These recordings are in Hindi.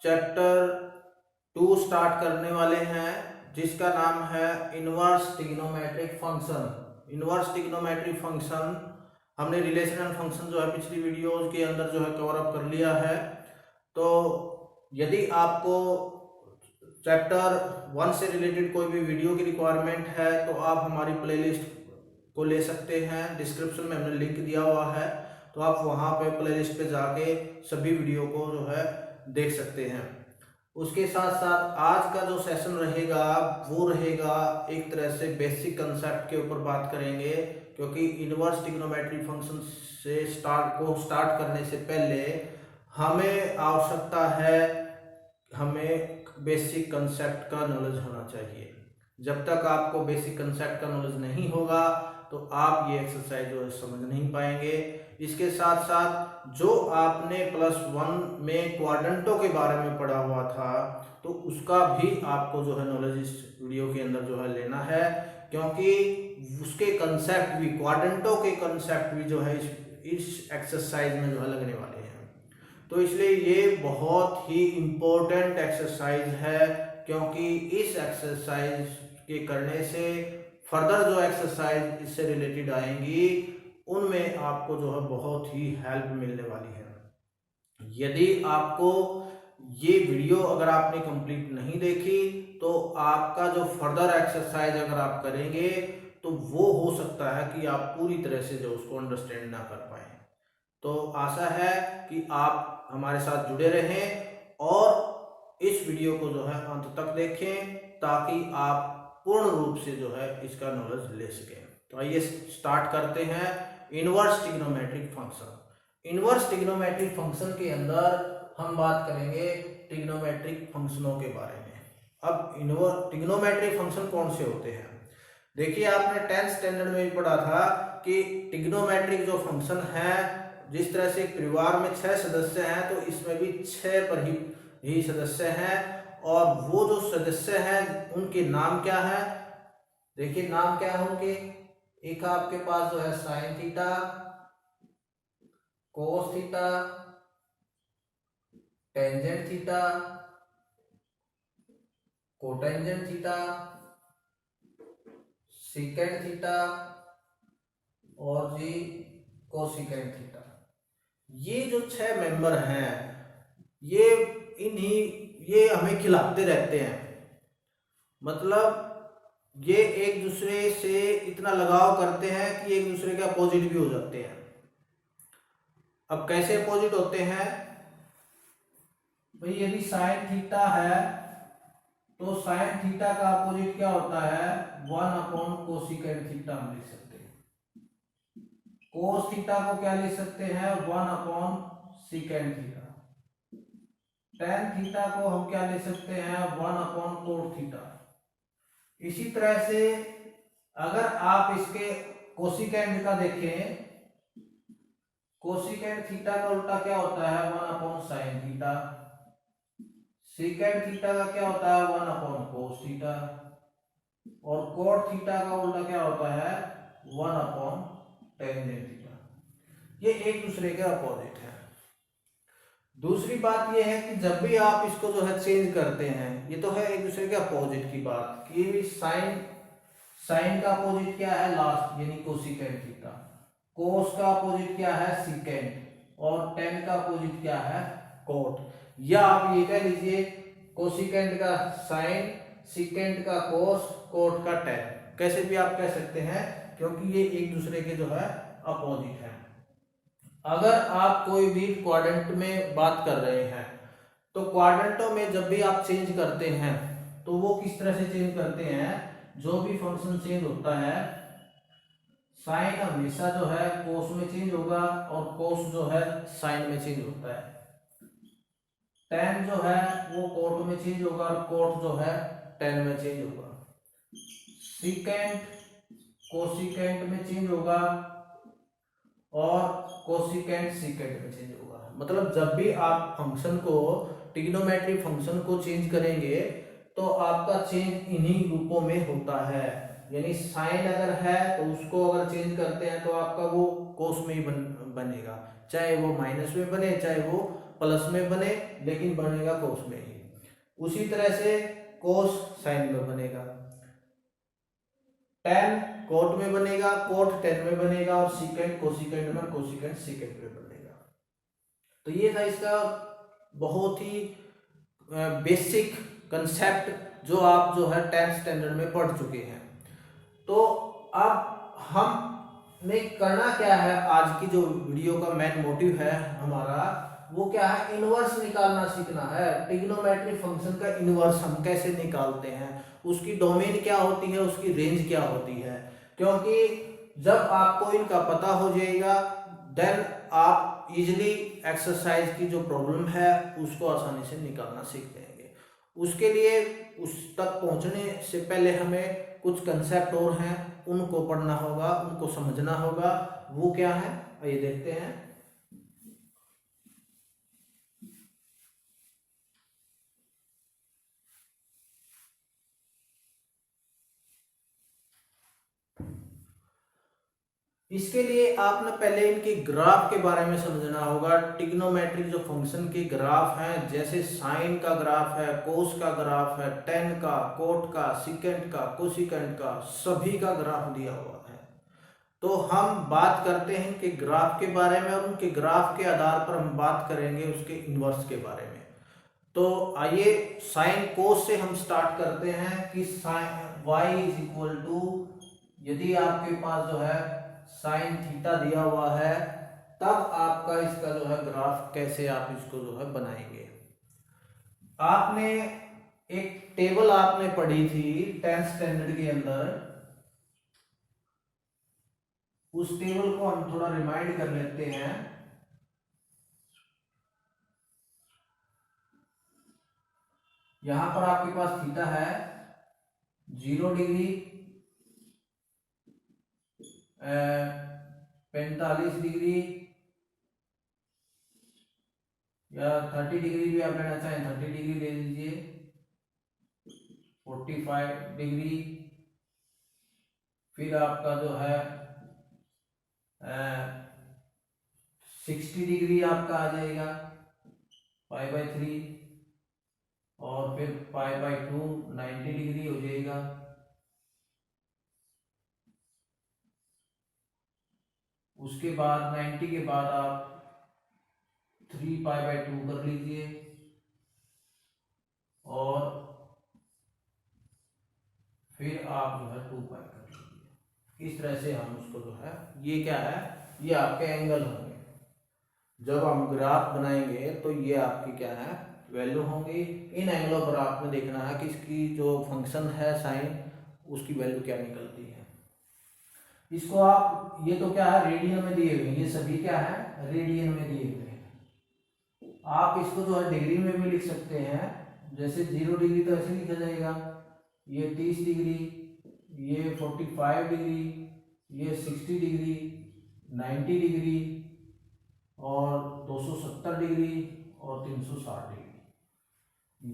चैप्टर 2 स्टार्ट करने वाले हैं, जिसका नाम है inverse trigonometric function. Inverse trigonometric function हमने रिलेशन एंड फंक्शन जो है पिछली वीडियोज के अंदर जो है कवर अप कर लिया है। तो यदि आपको चैप्टर 1 से रिलेटेड कोई भी वीडियो की रिक्वायरमेंट है तो आप हमारी प्लेलिस्ट को ले सकते हैं। डिस्क्रिप्शन में हमने लिंक दिया हुआ है, तो आप वहाँ पे प्लेलिस्ट पे जाके सभी वीडियो को जो है देख सकते हैं। उसके साथ साथ आज का जो सेशन रहेगा वो रहेगा एक तरह से बेसिक कंसेप्ट के ऊपर बात करेंगे, क्योंकि इनवर्स ट्रिग्नोमेट्रिक फंक्शन से स्टार्ट करने से पहले हमें आवश्यकता है, हमें बेसिक कंसेप्ट का नॉलेज होना चाहिए। जब तक आपको बेसिक कंसेप्ट का नॉलेज नहीं होगा तो आप ये एक्सरसाइज जो है समझ नहीं पाएंगे। इसके साथ साथ जो आपने +1 में क्वाड्रेंटों के बारे में पढ़ा हुआ था तो उसका भी आपको जो है नॉलेज इस वीडियो के अंदर जो है लेना है, क्योंकि उसके कंसेप्ट भी, क्वाड्रेंटों के कंसेप्ट भी जो है इस एक्सरसाइज में जो है लगने वाले हैं। तो इसलिए ये बहुत ही इम्पोर्टेंट एक्सरसाइज है, क्योंकि इस एक्सरसाइज के करने से फर्दर जो एक्सरसाइज इससे रिलेटेड आएंगी उनमें आपको जो है बहुत ही हेल्प मिलने वाली है। यदि आपको ये वीडियो अगर आपने कंप्लीट नहीं देखी तो आपका जो फर्दर एक्सरसाइज अगर आप करेंगे तो वो हो सकता है कि आप पूरी तरह से जो उसको अंडरस्टैंड ना कर पाए। तो आशा है कि आप हमारे साथ जुड़े रहें और इस वीडियो को जो है अंत तक देखें, ताकि आप पूर्ण रूप से जो है इसका नॉलेज ले सकें। तो आइए स्टार्ट करते हैं inverse trigonometric function. Inverse trigonometric function के अंदर हम बात करेंगे ट्रिग्नोमेट्रिक फंक्शनों के बारे में। अब इनवर्स ट्रिग्नोमेट्रिक फंक्शन कौन से होते हैं? देखिए, आपने 10th स्टैंडर्ड में भी पढ़ा था कि ट्रिग्नोमेट्रिक जो फंक्शन है, जिस तरह से एक परिवार में 6 सदस्य हैं तो इसमें भी 6 पर ही सदस्य हैं, और वो जो सदस्य हैं उनके नाम क्या है? देखिए नाम क्या है उनके। एक आपके पास जो है sine theta, cos theta, tangent theta, cotangent theta, secant theta और जी कोसिकेंट थीटा। ये जो 6 मेंबर हैं ये हमें खिलाते रहते हैं। मतलब ये एक दूसरे से इतना लगाव करते हैं कि एक दूसरे के अपोजिट भी हो जाते हैं। अब कैसे अपोजिट होते हैं भाई? यदि साइन थीटा है तो साइन थीटा का अपोजिट क्या होता है? 1/कोसिकेंट थीटा हम लिख सकते हैं। कोस थीटा को क्या लिख सकते हैं? 1/सीकेंट थीटा। टेन थीटा को हम क्या लिख सकते हैं? 1/कोट थीटा। इसी तरह से अगर आप इसके कोसिकेंट का देखें, कोसिकेंट थीटा का उल्टा क्या होता है? 1/साइन थीटा। सीकेंट थीटा का क्या होता है? 1/कोस थीटा। और कोट थीटा का उल्टा क्या होता है? 1/टेंजेंट थीटा। ये एक दूसरे के अपोजिट है। दूसरी बात यह है कि जब भी आप इसको जो है चेंज करते हैं, ये तो है एक दूसरे के अपोजिट की बात कि साइन का अपोजिट क्या है? लास्ट, यानी कोसिकेंट थीटा। कोस का अपोजिट क्या है? सीकेंट। और टेन का अपोजिट क्या है? कोट। या आप ये कह लीजिए कोसिकेंट का साइन, सीकेंट का कोस, कोट का टेन। कैसे भी आप कह सकते हैं, क्योंकि ये एक दूसरे के जो है अपोजिट है। अगर आप कोई भी क्वाड्रेंट में बात कर रहे हैं तो क्वाड्रेंटों में जब भी आप चेंज करते हैं तो वो किस तरह से चेंज करते हैं? जो भी फंक्शन चेंज होता है, साइन हमेशा जो है कोस में चेंज होगा और कोस जो है साइन में चेंज होता है। टेन जो है वो कोट में चेंज होगा और कोट जो है टेन में चेंज होगा। सीकेंट कोसिकेंट में चेंज होगा और कोसिकेंट सीकेंट में चेंज होगा। मतलब जब भी आप फंक्शन को, ट्रिग्नोमेट्रिक फंक्शन को चेंज करेंगे तो आपका चेंज इन्हीं रूपों में होता है। यानी साइन अगर है तो उसको अगर चेंज करते हैं तो आपका वो कोस में ही बनेगा, चाहे वो माइनस में बने चाहे वो प्लस में बने, लेकिन बनेगा कोस में ही। उसी तरह से कोस साइन में बनेगा, टेन कोट में बनेगा, कोट टेन में बनेगा, और सीकेंट कोसिकेंट में, कोसिकेंट सीकेंट में बनेगा। तो ये था इसका बहुत ही बेसिक कंसेप्ट जो आप जो है 10th स्टैंडर्ड में पढ़ चुके हैं। तो अब हमने करना क्या है, आज की जो वीडियो का मेन मोटिव है हमारा वो क्या है, इनवर्स निकालना सीखना है। ट्रिग्नोमेट्रिक फंक्शन का इनवर्स हम कैसे निकालते हैं, उसकी डोमेन क्या होती है, उसकी रेंज क्या होती है। क्योंकि जब आपको इनका पता हो जाएगा देन आप इजीली एक्सरसाइज की जो प्रॉब्लम है उसको आसानी से निकालना सीख जाएंगे। उसके लिए उस तक पहुंचने से पहले हमें कुछ कंसेप्ट और हैं, उनको पढ़ना होगा, उनको समझना होगा। वो क्या है ये देखते हैं। इसके लिए आपने पहले इनके ग्राफ के बारे में समझना होगा। ट्रिग्नोमेट्रिक जो फंक्शन के ग्राफ हैं, जैसे साइन का ग्राफ है, कोस का ग्राफ है, टेन का, कोट का, सिकेंट का, कोसिकेंट का, सभी का ग्राफ दिया हुआ है। तो हम बात करते हैं कि ग्राफ के बारे में, और उनके ग्राफ के आधार पर हम बात करेंगे उसके इनवर्स के बारे में। तो आइए साइन कोस से हम स्टार्ट करते हैं कि sine y is equal to, यदि आपके पास जो है साइन थीटा दिया हुआ है, तब आपका इसका जो है ग्राफ कैसे आप इसको जो है बनाएंगे। आपने एक टेबल आपने पढ़ी थी 10th स्टैंडर्ड के अंदर, उस टेबल को हम थोड़ा रिमाइंड कर लेते हैं। यहां पर आपके पास थीटा है 0 डिग्री, 45 डिग्री या 30 डिग्री भी आप लेना चाहें 30 डिग्री ले लीजिए, 45 डिग्री, फिर आपका जो है 60 डिग्री आपका आ जाएगा π/3, और फिर π/2 90 डिग्री हो जाएगा। उसके बाद 90 के बाद आप 3π/2 कर लीजिए, और फिर आप जो है 2π कर लीजिए। इस तरह से हम उसको जो है, ये क्या है, ये आपके एंगल होंगे। जब हम ग्राफ बनाएंगे तो ये आपकी क्या है, वैल्यू होंगी। इन एंगलों पर आपने देखना है कि इसकी जो फंक्शन है साइन, उसकी वैल्यू क्या निकलती है। इसको आप, ये तो क्या है रेडियन में दिए हुए हैं, ये सभी क्या है रेडियन में दिए हुए हैं। आप इसको जो है डिग्री में भी लिख सकते हैं, जैसे 0 डिग्री तो ऐसे लिखा जाएगा, ये 30 डिग्री, ये 45 डिग्री, ये 60 डिग्री, 90 डिग्री, और 270 डिग्री, और 360 डिग्री।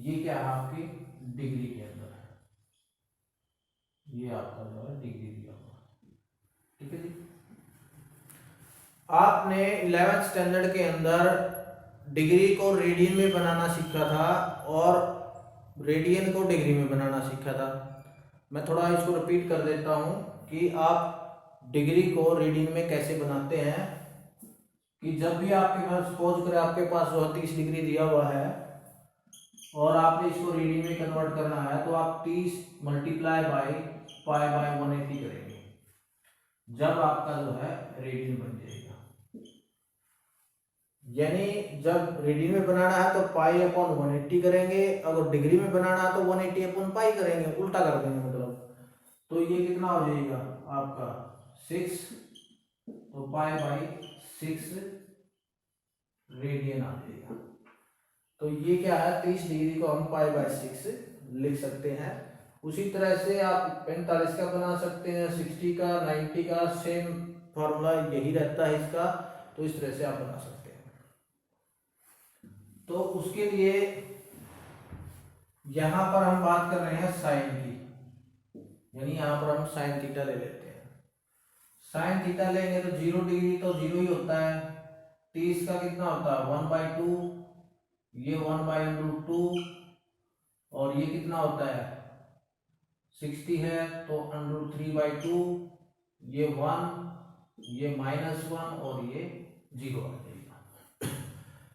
ये क्या है आपकी डिग्री के अंदर है, ये आपका जो है डिग्री दिया हुआ। ठीक है जी। आपने 11th स्टैंडर्ड के अंदर डिग्री को रेडियन में बनाना सीखा था, और रेडियन को डिग्री में बनाना सीखा था। मैं थोड़ा इसको रिपीट कर देता हूं कि आप डिग्री को रेडियन में कैसे बनाते हैं। कि जब भी आपके पास, सपोज करें आपके पास जो 30 डिग्री दिया हुआ है और आपने इसको रेडियन में कन्वर्ट करना है, तो आप 30 मल्टीप्लाई बाय π/180 करेंगे, जब आपका जो है रेडियन बन जाएगा। यानी जब रेडियन में बनाना है तो π/180 करेंगे, अगर डिग्री में बनाना है तो 180/π करेंगे, उल्टा कर देंगे मतलब। तो ये कितना हो जाएगा आपका 6, तो π/6 रेडियन आ जाएगा। तो ये क्या है 30 डिग्री को हम π/6 लिख सकते हैं। उसी तरह से आप 45 का बना सकते हैं, 60 का, 90 का, सेम फॉर्मूला यही रहता है इसका। तो इस तरह से आप बना सकते हैं। तो उसके लिए यहां पर हम बात कर रहे हैं साइन की, यानी यहां पर हम साइन थीटा ले लेते हैं। साइन थीटा लेंगे तो 0 डिग्री तो 0 ही होता है, 30 का कितना होता है 1/2, ये 1/√2 और ये कितना होता है 60 है, तो √3/2, ये 1, ये -1 और ये 0 आ जाएगा।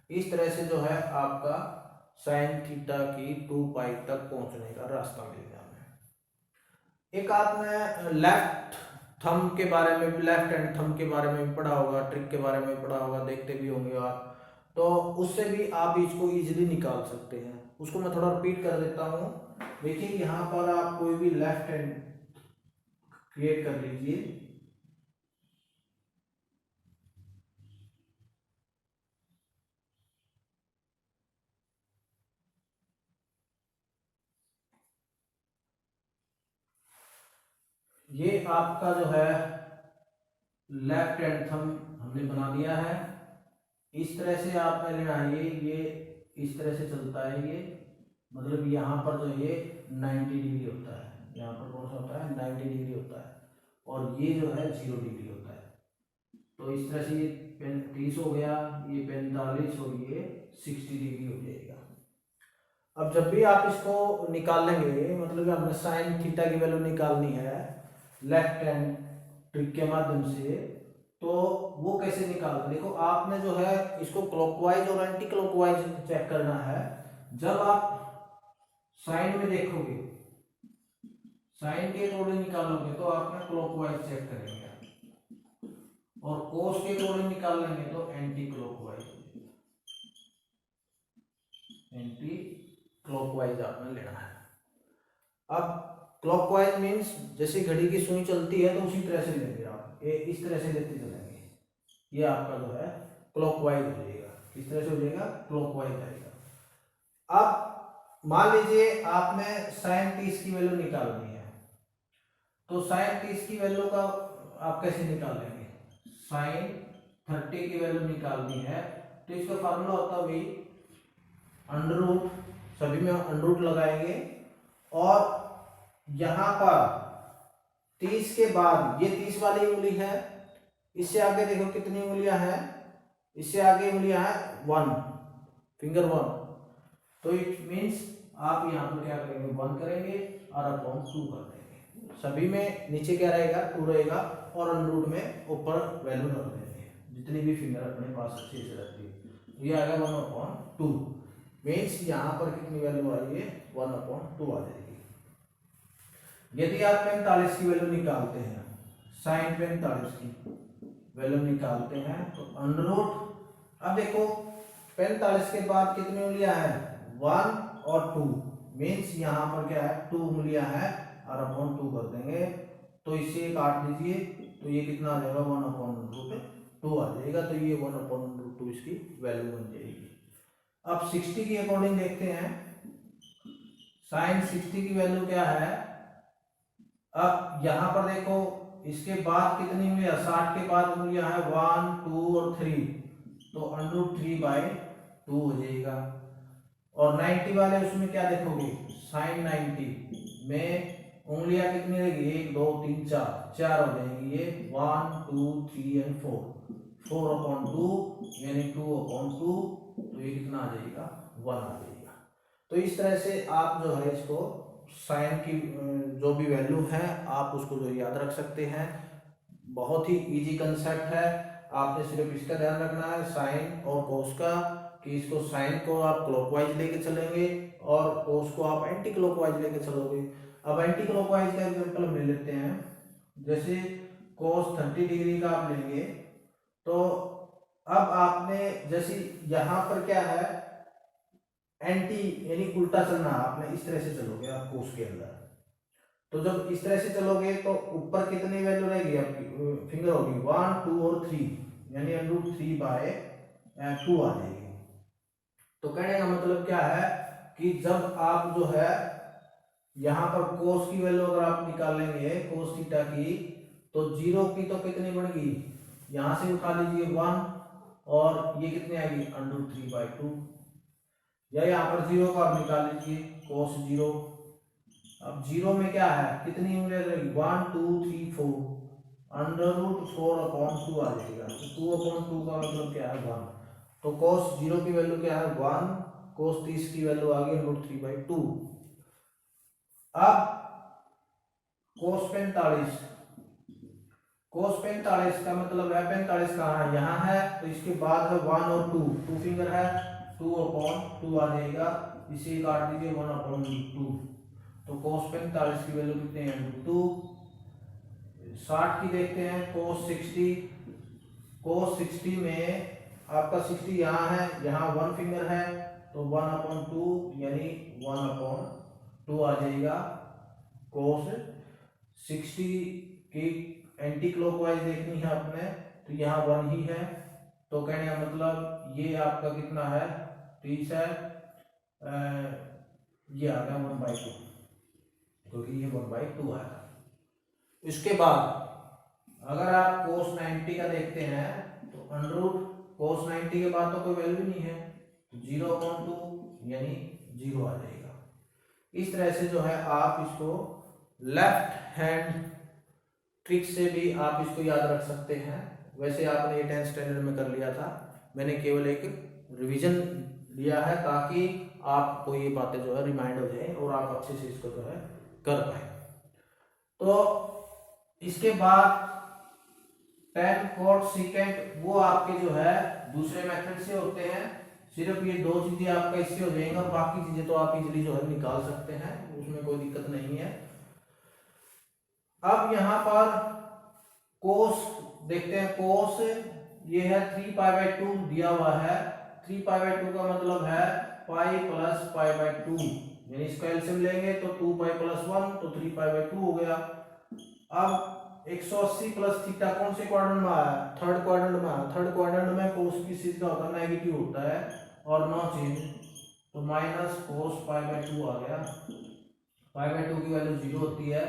इस तरह से जो है आपका साइन थीटा की 2π तक पहुंचने का रास्ता मिल गया हमें। एक आपने लेफ्ट थंब के बारे में भी, लेफ्ट हैंड थंब के बारे में भी पढ़ा होगा, ट्रिक के बारे में भी पढ़ा होगा, देखते भी होंगे आप, तो उससे भी आप इसको इजीली निकाल सकते हैं। उसको मैं थोड़ा रिपीट कर देता हूँ। देखिए यहाँ पर आप कोई भी लेफ्ट हैंड क्रिएट कर लीजिए। ये आपका जो है लेफ्ट हैंड थंब हमने बना दिया है। इस तरह से आपने लेना है, ये इस तरह से चलता है, ये मतलब यहाँ पर जो ये 90 डिग्री होता है, यहाँ पर कौन सा होता है 90 डिग्री होता है, और ये जो है 0 डिग्री होता है। तो इस तरह से ये 35 हो गया, ये 45 और ये 60 डिग्री हो जाएगा। अब जब भी आप इसको निकालेंगे, मतलब हमने साइन थीटा की वैल्यू निकालनी है लेफ्ट हैंड ट्रिक के माध्यम से, तो वो कैसे निकालना, देखो आपने जो है इसको क्लॉकवाइज और एंटी क्लॉकवाइज चेक करना है। जब आप साइन में देखोगे, साइन के अकॉर्डिंग निकालोगे तो आपने क्लॉकवाइज चेक करेंगे, और कोस के अकॉर्डिंग निकाल लेंगे तो एंटी क्लॉकवाइज, एंटी क्लॉकवाइज आपने लेना है। अब क्लॉकवाइज मींस जैसे घड़ी की सुई चलती है तो उसी तरह से लेंगे आप, ये इस तरह से लेते चलेंगे, ये आपका जो है क्लॉकवाइज हो जाएगा। किस तरह से हो जाएगा, क्लॉकवाइज आएगा। अब मान लीजिए आपने साइन 30 की वैल्यू निकालनी है, तो साइन 30 की वैल्यू का आप कैसे निकालेंगे, साइन 30 की वैल्यू निकालनी है तो इसका फार्मूला होता है भाई √, सभी में √ लगाएंगे, और यहां पर 30 के बाद ये 30 वाली उंगली है, इससे आगे देखो कितनी उंगलियां हैं, इससे आगे उंगलियां हैं 1, फिंगर 1, तो इट मीन्स आप यहाँ पर क्या करेंगे 1 करेंगे और अपॉन 2 कर देंगे। सभी में नीचे क्या रहेगा 2 रहेगा, और √ में ऊपर वैल्यू रख देंगे जितनी भी फिंगर अपने पास अच्छे से रखती है, ये आएगा 1/2, मीन्स यहाँ पर कितनी वैल्यू आई है 1/2 आ जाएगी। यदि आप 45 की वैल्यू निकालते हैं, साइन 45 की वैल्यू निकालते हैं तो √, अब देखो 45 के बाद कितनी उंगलियां हैं 1 और 2, मीन्स यहाँ पर क्या है 2 उंगलियां हैं और अपॉन 2 कर देंगे, तो इसे काट दीजिए तो ये कितना आ जाएगा 1/√2 आ जाएगा, तो ये 1/√2 इसकी वैल्यू बन जाएगी। अब 60 की अकॉर्डिंग देखते हैं, साइन 60 की वैल्यू क्या है, अब यहां पर देखो इसके बाद कितनी उंगलियां, 60 के बाद उंगलियां हैं 1, 2 और 3, तो √3/2 हो जाएगा। और 90 वाले उसमें क्या देखोगे, साइन 90 में उंगलियां कितनी रहेगी 1, 2, 3, 4 हो जाएंगी, ये 1, 2, 3 और 4/2 यानी 2/2, तो ये कितना आ जाएगा 1 आ जाएगा। तो इस तरह से आप जो है इसको साइन की जो भी वैल्यू है आप उसको जो याद रख सकते हैं। बहुत ही इजी कंसेप्ट है, आपने सिर्फ इसका ध्यान रखना है साइन और कोस का, कि इसको साइन को आप क्लॉकवाइज लेके चलेंगे और कोस को आप एंटी क्लॉकवाइज लेके चलोगे। अब एंटी क्लॉकवाइज का एग्जांपल हम ले लेते हैं, जैसे कोस 30 डिग्री का आप लेंगे, तो अब आपने जैसे यहाँ पर क्या है एंटी यानी उल्टा चलना, आपने इस तरह से चलोगे आप कोस के अंदर, तो जब इस तरह से चलोगे तो ऊपर कितनी वैल्यू रहेगी आपकी, फिंगर होगी 1, 2 और 3, यानी √3/2 आ जाएगी। तो कहने का मतलब क्या है कि जब आप जो है यहाँ पर कोस की वैल्यू अगर आप निकालेंगे कोस थीटा की, तो 0 की तो कितनी बढ़ेगी, यहाँ से उठा लीजिए 1, और ये कितनी आएगी √3/2, या यहाँ पर 0 को आप निकाल लीजिए कोस 0। अब 0 में क्या है कितनी उंगलियां रहेगी 1, 2, 3, 4, √4/2 आ जाएगा, तो 2/2 का मतलब क्या है 1, तो cos 0 की वैल्यू क्या है 1, cos 30 की वैल्यू आ गई √3/2। अब cos 45, cos 45 का मतलब है 45 कहाँ है, यहाँ है, तो इसके बाद है 1 और 2 फिंगर है, 2/2 आ जाएगा, इसे काट दीजिए 1/2। तो cos 45 की वैल्यू कितने हैं, √2। 60 की देखते हैं, cos 60 में आपका 60 यहाँ है, यहाँ 1 फिंगर है, तो 1/2 यानी 1/2 आ जाएगा। cos 60 की एंटी क्लॉकवाइज देखनी है आपने, तो यहाँ 1 ही है, तो कहने का मतलब ये आपका कितना है, 30 है, ये आ गया 1/2, क्योंकि ये 1/2 आया। इसके बाद अगर आप cos 90 का देखते हैं तो cos 90 के बाद तो कोई वैल्यू नहीं है, तो 0/2 यानी 0 आ जाएगा। इस तरह से जो है आप इसको लेफ्ट हैंड ट्रिक से भी आप इसको याद रख सकते हैं। वैसे आपने ये 10th स्टैंडर्ड में कर लिया था, मैंने केवल एक रिवीजन लिया है ताकि आपको ये बातें जो है रिमाइंड हो जाए और आप अच्छे से इसको जो है कर पाए। तो इसके बाद tan cot secant वो आपके जो है दूसरे मेथड से होते हैं, सिर्फ ये 2 चीजें आपका इससे हो जाएंगे और बाकी चीजें तो आप इजीली जो है निकाल सकते हैं, उसमें कोई दिक्कत नहीं है। अब यहाँ पर cos देखते हैं, cos ये है 3π/2 दिया हुआ है, 3π/2 का मतलब है पाई प्लस π/2, यानी इसका एलसीएम लेंगे तो 2π + 1 तो 3π/2 हो गया। अब 180 प्लस थीटा कौन से क्वाड्रेंट में आया, थर्ड क्वाड्रेंट में आया। थर्ड क्वाड्रेंट में cos की चीज का होता है नेगेटिव होता है और नो चेंज, तो माइनस cos π/2 आ गया। π/2 की वैल्यू 0 होती है,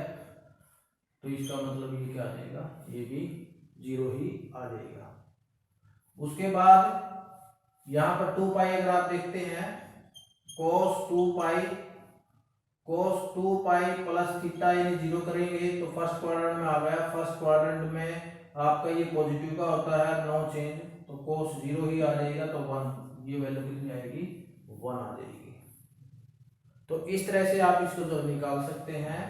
तो इसका मतलब ये क्या आ जाएगा, ये भी 0 ही आ जाएगा। उसके बाद यहाँ पर 2π अगर आप देखते हैं, cos 2π प्लस थीटा यानी 0 करेंगे तो फर्स्ट क्वाड्रेंट में आ गया। फर्स्ट क्वाड्रेंट में आपका ये पॉजिटिव का होता है, नो चेंज, तो cos 0 ही आ जाएगा, तो 1, ये वैल्यू कितनी आएगी, 1 आ जाएगी। तो इस तरह से आप इसको जो निकाल सकते हैं,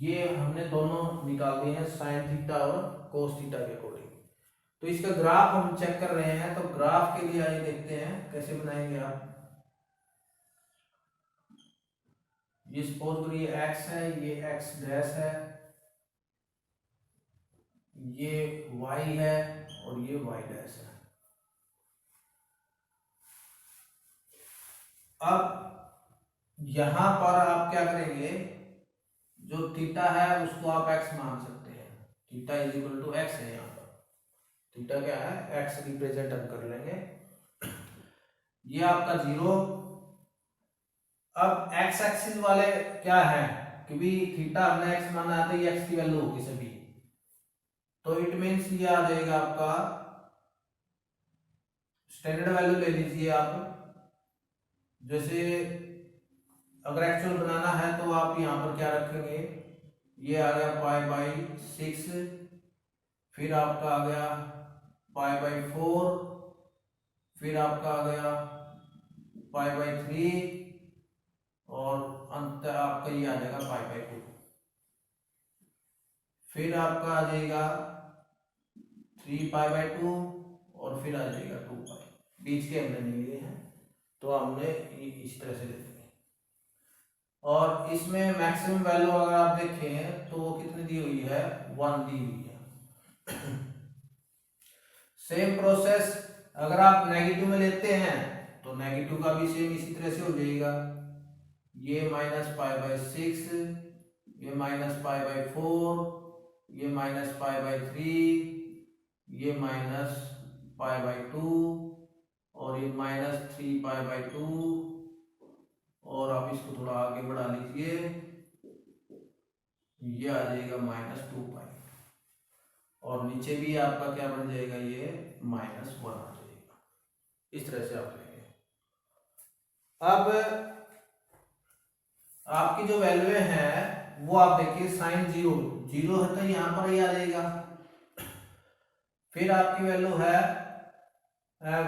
ये हमने दोनों निकाल दिए हैं sin थीटा और cos थीटा के अकॉर्डिंग। तो इसका ग्राफ हम चेक कर रहे हैं, तो ग्राफ के लिए आइए देखते हैं कैसे बनाएंगे आप। ये सपोज करिए x है, ये x डैश है, ये y है और ये y डैश है। अब यहां पर आप क्या करेंगे, जो थीटा है उसको आप x मान सकते हैं, थीटा = x है। यहाँ पर थीटा क्या है, x रिप्रेजेंट हम कर लेंगे, ये आपका 0। अब x एक्सिस वाले क्या है, क्योंकि थीटा हमने x माना है तो ये x की वैल्यू होगी सभी, तो इट मीन्स ये आ जाएगा आपका स्टैंडर्ड वैल्यू ले लीजिए आप। जैसे अगर एक्चुअल बनाना है तो आप यहाँ पर क्या रखेंगे, ये आ गया π/6, फिर आपका आ गया π/4, फिर आपका आ गया π/3 और अंत आपका ये आ जाएगा π/2, फिर आपका आ जाएगा 3π/2 और फिर आ जाएगा 2π। बीच के हमने नहीं लिए हैं, तो हमने इस तरह से ले लेंगे। और इसमें मैक्सिमम वैल्यू अगर आप देखें तो वो कितनी दी हुई है, 1 दी हुई है। सेम प्रोसेस अगर आप नेगेटिव में लेते हैं तो नेगेटिव का भी सेम इसी तरह से हो जाएगा, ये -π/6, ये -π/4, ये -π/3, ये -π/2 और ये -3π/2, और आप इसको थोड़ा आगे बढ़ा लीजिए, ये आ जाएगा -2π, और नीचे भी आपका क्या बन जाएगा, ये -1 आ जाएगा। इस तरह से आप लेंगे। अब आपकी जो वैल्यू है वो आप देखिए, sin 0 है तो यहां पर ही आ जाएगा। फिर आपकी वैल्यू है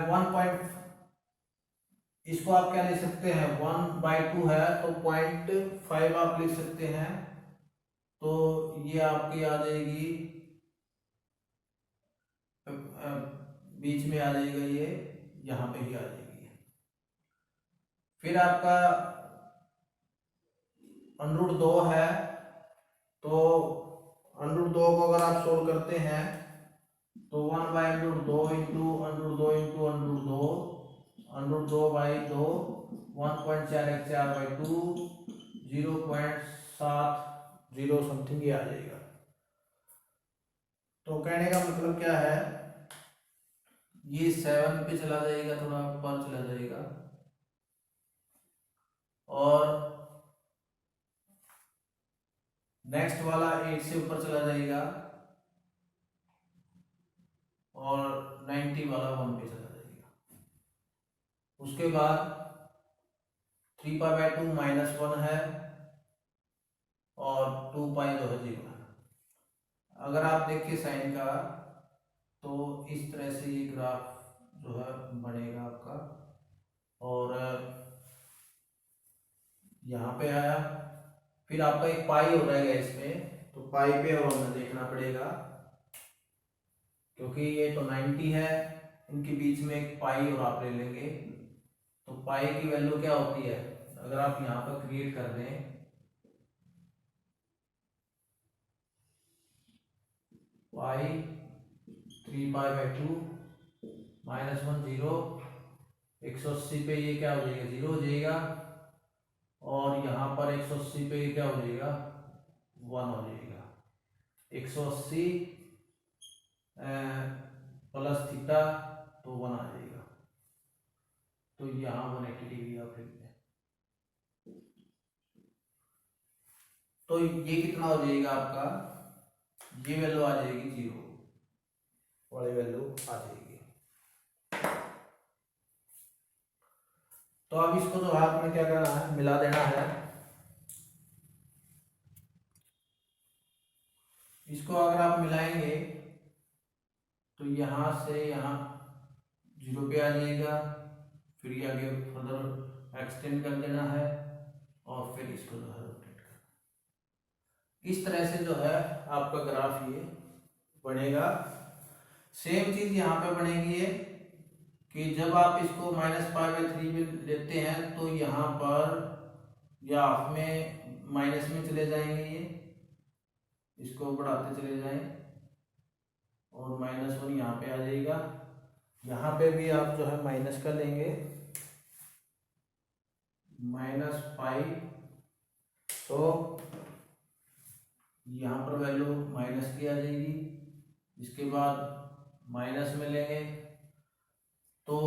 1. इसको आप क्या लिख सकते हैं, 1/2 है तो 0.5 आप लिख सकते हैं। तो ये आपकी आ जाएगी, बीच में आ जाएगा, ये यहाँ पे ही आ जाएगी। फिर आपका √2 है, तो √2 को अगर आप सोल्व करते हैं तो 1/√2 इंटू √2 इंटू √2, √2/2 1.414/2 0.70 समथिंग ये आ जाएगा। तो कहने का मतलब क्या है, ये 7 पे चला जाएगा, थोड़ा ऊपर चला जाएगा, और नेक्स्ट वाला 8 से ऊपर चला जाएगा, और 90 वाला 1 पे चला जाएगा। उसके बाद 3π/2 -1 है, और 2π जो है 0 है। अगर आप देखिए साइन का, तो इस तरह से ये ग्राफ जो है बनेगा आपका, और यहाँ पे आया, फिर आपका एक पाई हो रहेगा इसमें, तो पाई पे और हमें देखना पड़ेगा, क्योंकि ये तो 90 है, इनके बीच में एक पाई और आप ले लेंगे। तो पाई की वैल्यू क्या होती है, अगर आप यहाँ पर क्रिएट कर दें, पाई 3π/2 -1 0, 180 पे ये क्या हो जाएगा, 0 हो जाएगा, और यहाँ पर 180 पे ये क्या हो जाएगा, 1 हो जाएगा। 180 प्लस थीटा, तो 1 आ जाएगा। तो यहाँ 180 डिग्री आप लिख दें, तो ये कितना हो जाएगा आपका, ये वैल्यू आ जाएगी 0 वाली वैल्यू आ जाएगी। तो अब इसको जो हाथ में क्या करना है, मिला देना है। इसको अगर आप मिलाएंगे तो यहाँ से यहाँ 0 पे आ जाएगा, फिर ये आगे फर्दर एक्सटेंड कर देना है, और फिर इसको जो है रोटेट करना। इस तरह से जो है आपका ग्राफ ये बनेगा। सेम चीज यहाँ पे बनेगी ये, कि जब आप इसको -π/3 में लेते हैं, तो यहाँ पर या हाफ में माइनस में चले जाएंगे, ये इसको बढ़ाते चले जाएं, और -1 यहाँ पे आ जाएगा। यहाँ पे भी आप जो है माइनस का लेंगे, -π, तो यहाँ पर वैल्यू माइनस की आ जाएगी। इसके बाद माइनस में लेंगे, तो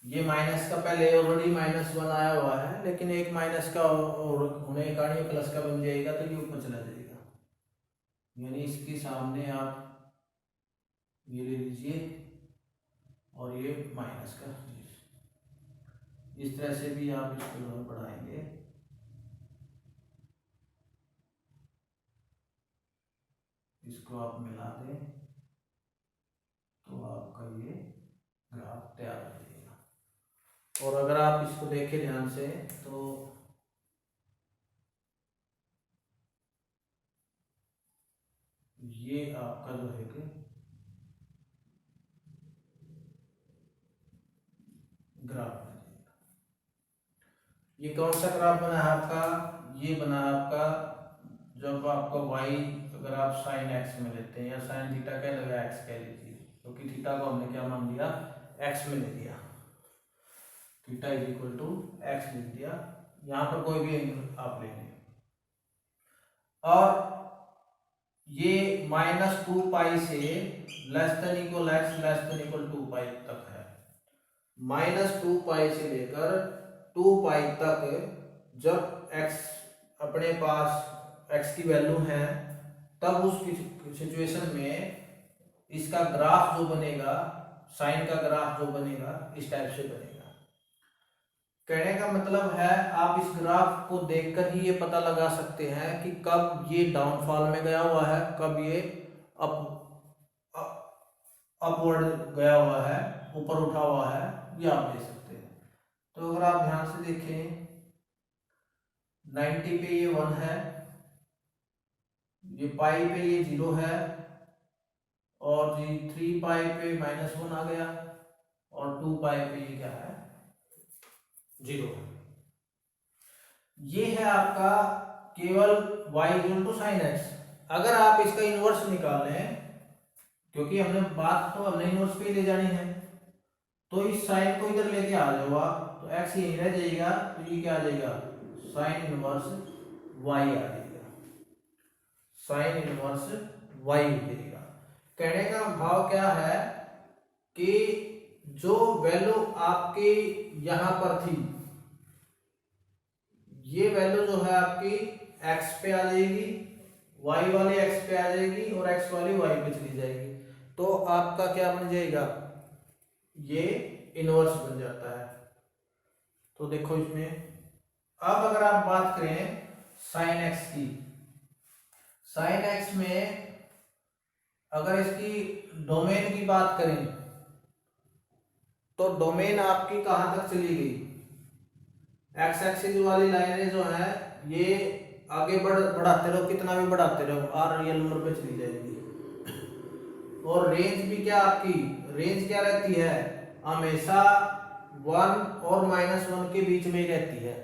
ये माइनस का पहले ऑलरेडी -1 आया हुआ है, लेकिन एक माइनस का और होने के कारण ये प्लस का बन जाएगा, तो ये ऊपर चला जाएगा। यानी इसके सामने आप ये ले लीजिए, और ये माइनस का, इस तरह से भी आप इसको बढ़ाएंगे। इसको आप मिला दें, तो आपका ये ग्राफ तैयार हो जाएगा। और अगर आप इसको देखें ध्यान से, तो ये आपका जो है कि ग्राफ बन जाएगा। ये कौन सा ग्राफ बना है आपका, ये बना है आपका जब आपका y अगर आप sin x में लेते हैं, या sin थीटा कह लो, x कह लीजिए, क्योंकि थीटा को हमने क्या मान लिया, x में ले लिया, थीटा = x लिख दिया। यहाँ पर कोई भी एंगल आप लेंगे, और ये -2π से x < 2π तक है। -2π से लेकर 2π तक जब x अपने पास x की वैल्यू है, तब उस सिचुएशन में इसका ग्राफ जो बनेगा, साइन का ग्राफ जो बनेगा, इस टाइप से बनेगा। कहने का मतलब है, आप इस ग्राफ को देखकर ही ये पता लगा सकते हैं कि कब ये डाउनफॉल में गया हुआ है, कब ये अपवर्ड गया हुआ है, ऊपर उठा हुआ है, ये आप देख सकते हैं। तो अगर आप ध्यान से देखें 90 पे ये 1 है, ये पाई पे ये 0 है, और जी 3 पाई पे -1 आ गया, और 2 पाई पे ये क्या है 0 है। ये है आपका केवल y = sin x। अगर आप इसका इनवर्स निकाल लें, क्योंकि हमने बात तो हमने इनवर्स पे ले जानी है, तो इस साइन को इधर लेके आ जाओ आप, तो x यहीं रह जाएगा, तो ये क्या आ जाएगा sin इनवर्स y आ जाएगा, sin इनवर्स y हो जाएगा। कहने का भाव क्या है कि जो वैल्यू आपकी यहां पर थी, ये वैल्यू जो है आपकी x पे आ जाएगी, y वाली x पे आ जाएगी, और x वाली y पे चली जाएगी, तो आपका क्या बन जाएगा, ये इनवर्स बन जाता है। तो देखो इसमें अब अगर आप बात करें sin x की, sin x में अगर इसकी डोमेन की बात करें, तो डोमेन आपकी कहां तक चली गई, एक्स एक्सिस वाली लाइनें जो है ये आगे बढ़ाते रहो, कितना भी बढ़ाते रहो, आर रियल नंबर पे चली जाएगी। और रेंज भी क्या आपकी, रेंज क्या रहती है, हमेशा 1 और -1 के बीच में ही रहती है।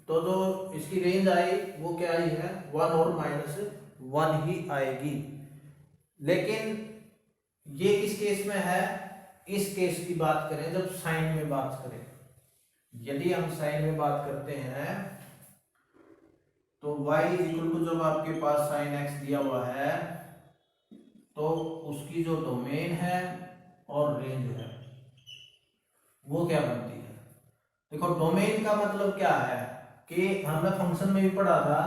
तो जो इसकी रेंज आई वो क्या आई है, 1 और -1 ही आएगी। लेकिन ये किस केस में है, इस केस की बात करें जब साइन में बात करें, यदि हम साइन में बात करते हैं तो y = जब आपके पास sin x दिया हुआ है, तो उसकी जो डोमेन है और रेंज है वो क्या बनती है। देखो डोमेन का मतलब क्या है कि हमने फंक्शन में भी पढ़ा था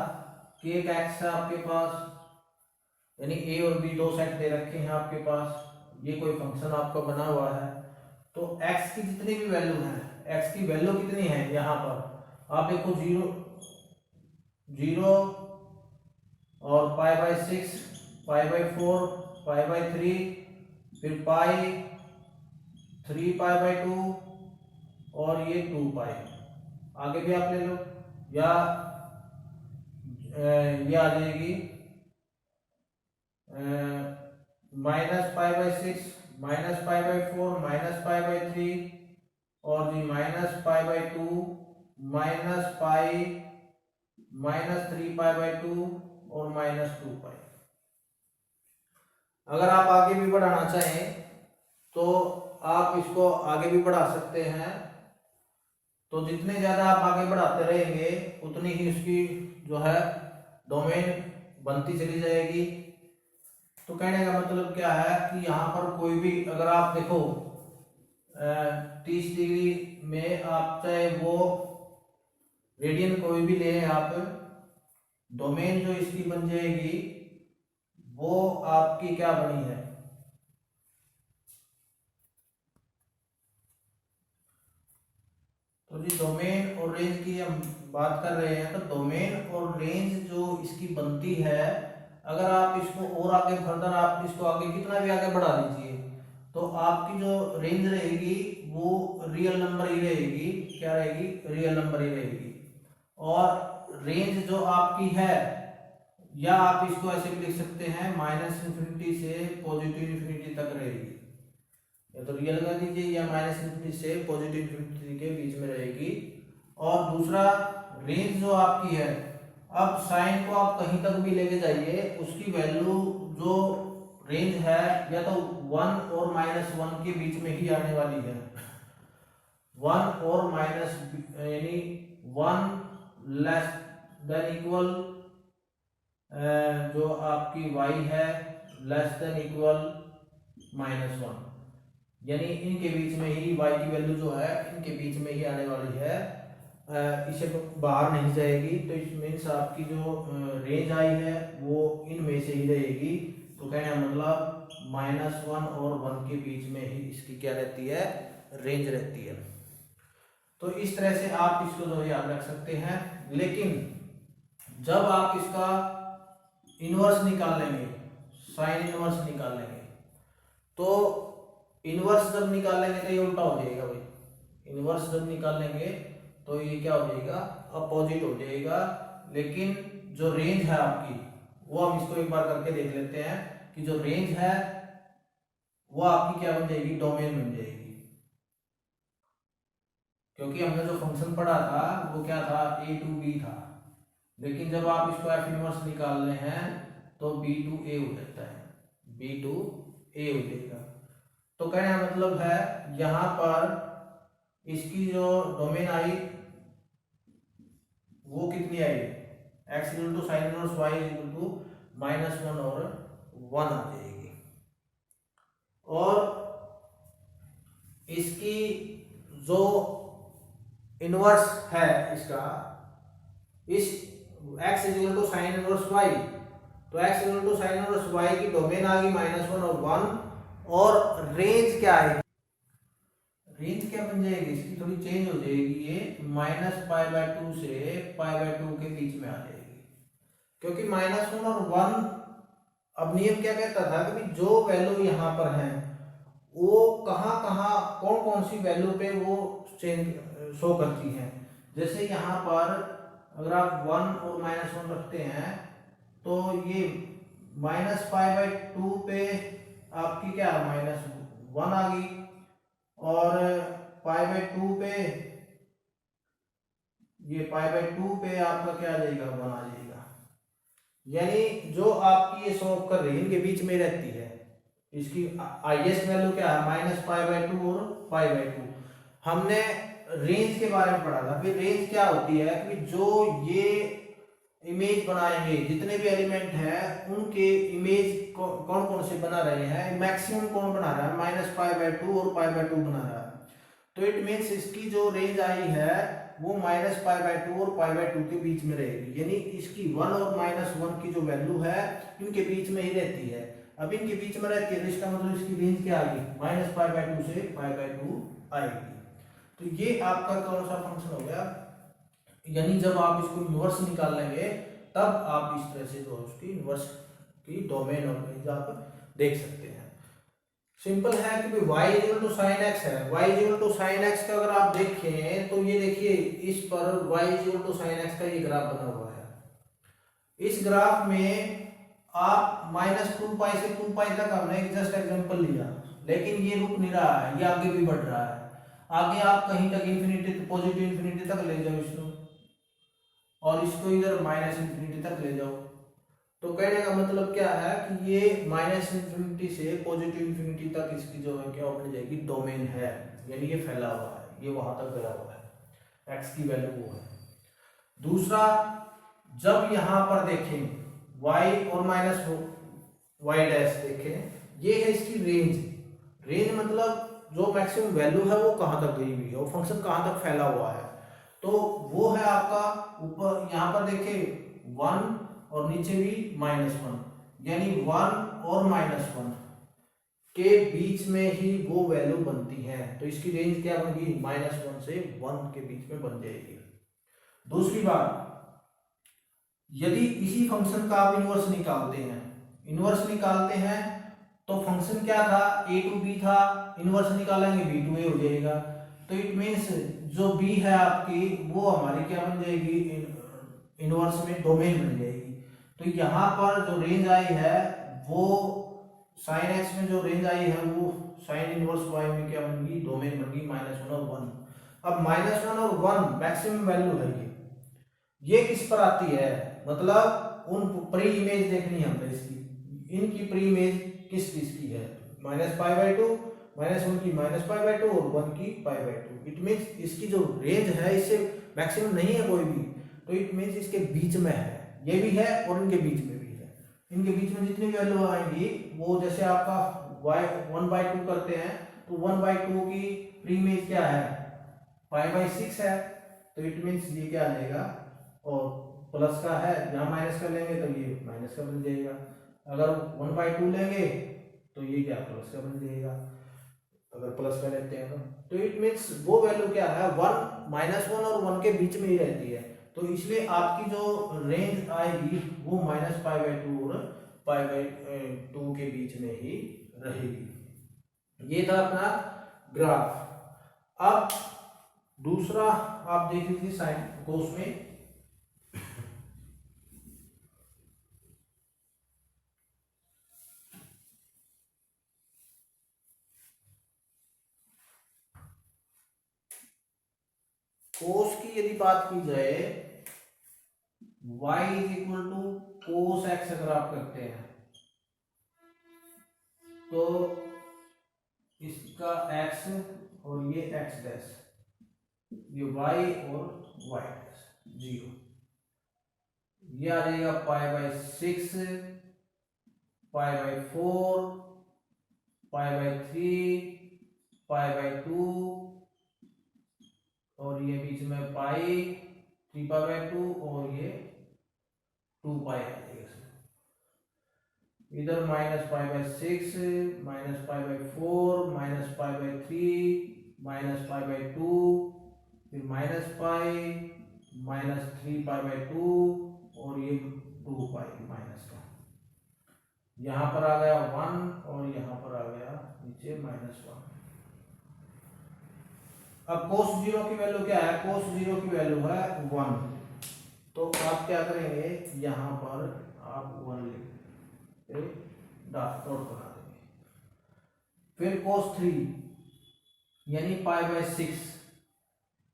कि एक x है आपके पास, यानी a और b दो सेट दे रखे हैं आपके पास, ये कोई फंक्शन आपका बना हुआ है, तो x की जितनी भी वैल्यू है, x की वैल्यू कितनी है यहाँ पर आप देखो 0 और π/6, π/4, π/3, फिर पाई 3π/2 और ये 2π, आगे भी आप ले लो, या ये आ जाएगी -π/6, -π/4, -π/3 और जी -π/2, -π, -3π/2 और -2π। अगर आप आगे भी बढ़ाना चाहें तो आप इसको आगे भी बढ़ा सकते हैं, तो जितने ज्यादा आप आगे बढ़ाते रहेंगे उतनी ही उसकी जो है डोमेन बनती चली जाएगी। तो कहने का मतलब क्या है कि यहाँ पर कोई भी अगर आप देखो 30 डिग्री में आप चाहे वो रेडियन कोई भी ले आप, डोमेन जो इसकी बन जाएगी वो आपकी क्या बनी है, तो जी डोमेन और रेंज की हम बात कर रहे हैं, तो डोमेन और रेंज जो इसकी बनती है, अगर आप इसको और आगे फर्दर आप इसको आगे कितना भी आगे बढ़ा दीजिए, तो आपकी जो रेंज रहेगी वो रियल नंबर ही रहेगी, क्या रहेगी, रियल नंबर ही रहेगी। और रेंज जो आपकी है, या आप इसको ऐसे भी लिख सकते हैं -∞ से +∞ तक रहेगी, या तो रियल कर दीजिए, या -∞ से +∞ के बीच में रहेगी। और दूसरा रेंज जो आपकी है, अब साइन को आप कहीं तक भी लेके जाइए, उसकी वैल्यू जो रेंज है या तो 1 और -1 के बीच में ही आने वाली है, 1 और माइनस यानी 1 लेस देन इक्वल जो आपकी y है लेस देन इक्वल -1, यानी इनके बीच में ही y की वैल्यू जो है इनके बीच में ही आने वाली है, इसे बाहर नहीं जाएगी। तो इस मीन्स आपकी जो रेंज आई है वो इनमें से ही रहेगी। तो कहने का मतलब -1 और 1 के बीच में ही इसकी क्या रहती है, रेंज रहती है। तो इस तरह से आप इसको जो याद रख सकते हैं। लेकिन जब आप इसका इनवर्स निकालेंगे, साइन इनवर्स निकालेंगे, तो इनवर्स जब निकालेंगे तो ये उल्टा हो जाएगा भाई, इनवर्स जब निकालेंगे तो ये क्या हो जाएगा, अपोजिट हो जाएगा। लेकिन जो रेंज है आपकी, वो हम इसको एक बार करके देख लेते हैं कि जो रेंज है वो आपकी क्या बन जाएगी, डोमेन बन जाएगी। क्योंकि हमने जो फंक्शन पढ़ा था वो क्या था, a टू b था, लेकिन जब आप इसको एफ इनवर्स निकाल रहे हैं तो b टू a हो जाता है, b टू a हो जाएगा। तो कहने का मतलब है यहां पर इसकी जो डोमेन आई वो कितनी आई, x equal to sine inverse y equal to -1 और 1 आ जाएगी। और इसकी जो इनवर्स है इसका, इस x equal to sine inverse y, तो x equal to sine inverse y की डोमेन आ गई -1 और 1, और रेंज क्या है, रेंज क्या बन जाएगी इसकी, थोड़ी चेंज हो जाएगी, ये -π/2 से π/2 के बीच में आ जाएगी। क्योंकि -1 और 1, अब नियम क्या कहता था कि जो वैल्यू यहाँ पर है वो कहाँ कहाँ कौन कौन सी वैल्यू पे वो चेंज शो करती है। जैसे यहाँ पर अगर आप 1 और -1 रखते हैं तो ये -π/2 पे आपकी क्या -1 आ गई, और π/2 पे, ये π/2 पे आपका क्या आ जाएगा, 1 आ जाएगा। यानी जो आपकी ये शो कर रही है इनके बीच में रहती है, इसकी हाईएस्ट वैल्यू क्या है, -π/2 और π/2। हमने रेंज के बारे में पढ़ा था। फिर रेंज क्या होती है कि जो ये इमेज बनाएंगे, जितने भी एलिमेंट हैं उनके इमेज कौन कौन से बना रहे हैं, मैक्सिमम कौन बना रहा है, -π/2 और π/2 बना रहा है। तो इट मीन्स इसकी जो रेंज आई है वो -π/2 और π/2 के बीच में रहेगी। यानी इसकी 1 और -1 की जो वैल्यू है इनके बीच में ही रहती है। अब इनके बीच में रहती है तो इसका मतलब इसकी रेंज क्या आ गई, -π/2 से π/2 आएगी। तो ये आपका कौन सा फंक्शन हो गया, यानी जब आप इसको इनवर्स निकाल लेंगे तब आप इस तरह से जो उसकी इनवर्स की डोमेन और रेंज आप देख सकते हैं। सिंपल है कि y equal to sine x है, y equal to sine x का अगर आप देखें तो ये देखिए इस पर y equal to sine x का ये ग्राफ बना हुआ है। इस ग्राफ में आप -2π से 2π तक हमने एक जस्ट एग्जांपल लिया, लेकिन ये रुक नहीं रहा है, ये आगे भी बढ़ रहा है। आगे आप कहीं तक इन्फिनिटी, पॉजिटिव इन्फिनिटी तक ले जाओ इसको, और इसको इधर -∞ तक ले जाओ। तो कहने का मतलब क्या है कि ये -∞ से पॉजिटिव इन्फिनिटी तक इसकी जो है क्या बन जाएगी, डोमेन है। यानी ये फैला हुआ है, ये वहां तक गया हुआ है, x की वैल्यू वो है। दूसरा, जब यहां पर देखें y और -y' देखें, ये है इसकी रेंज। रेंज मतलब जो मैक्सिमम वैल्यू है वो कहां तक गई हुई है, वो फंक्शन कहां तक फैला हुआ है। तो वो है आपका ऊपर यहाँ पर देखिए 1 और नीचे भी -1, यानी 1 और -1 के बीच में ही वो वैल्यू बनती है। तो इसकी रेंज क्या बनेगी, -1 से 1 के बीच में बन जाएगी। दूसरी बात, यदि इसी फंक्शन का आप इनवर्स निकालते हैं तो फंक्शन क्या था, a टू b था, इनवर्स निकालेंगे b टू a हो जाएगा। तो इट मीन्स जो b है आपकी वो हमारी क्या बन जाएगी, इनवर्स में डोमेन बन जाएगी। तो यहाँ पर जो रेंज आई है वो साइन x में जो रेंज आई है वो साइन इनवर्स y में क्या बन गई, डोमेन बन गई -1 और 1। अब -1 और 1 मैक्सिमम वैल्यू है, ये किस पर आती है, मतलब उन प्री इमेज देखनी है हमने इसकी, इनकी प्री इमेज किस चीज की है, -π/2, -1 की -π/2 और 1 की π/2। इट मीन्स इसकी जो रेंज है इससे मैक्सिमम नहीं है कोई भी, तो इट मीन्स इसके बीच में है, ये भी है और इनके बीच में भी है। इनके बीच में जितनी वैल्यू आएंगी वो, जैसे आपका y 1/2 करते हैं तो 1/2 की प्री इमेज क्या है, π/6 है। तो इट मीन्स ये क्या आ जाएगा, और प्लस का है, यहाँ माइनस का लेंगे तो ये माइनस का बन जाएगा। अगर 1/2 लेंगे तो ये क्या प्लस का बन जाएगा, अगर प्लस का लेते हैं तो इट मीन्स वो वैल्यू क्या है, 1 और 1 के बीच में ही रहती है। तो इसलिए आपकी जो रेंज आएगी वो -π/2 और π/2 के बीच में ही रहेगी। ये था अपना ग्राफ। अब दूसरा आप देख लीजिए साइन कोस में, कोस की यदि बात की जाए, y is equal to cos x अगर आप करते हैं तो इसका x और ये x डैश, ये y और y डैश 0, ये आ जाएगा pi by 6, pi by 4, pi by 3, pi by 2, और ये बीच में पाई 3 पाई बाई 2, और ये 2 पाई आ जाएगा। इधर minus pi by 6, minus pi by 4, minus pi by 3, minus pi by 2, फिर minus pi, minus 3 pi by 2, और ये 2 पाई माइनस का, यहाँ पर आ गया 1 और यहाँ पर आ गया नीचे -1। अब कोस 0 की वैल्यू क्या है? कोस 0 की वैल्यू है 1, तो आप क्या करेंगे, यहाँ पर आप 1 लिख डॉट बना देंगे। फिर कोस 3 यानी पाई बाई 6,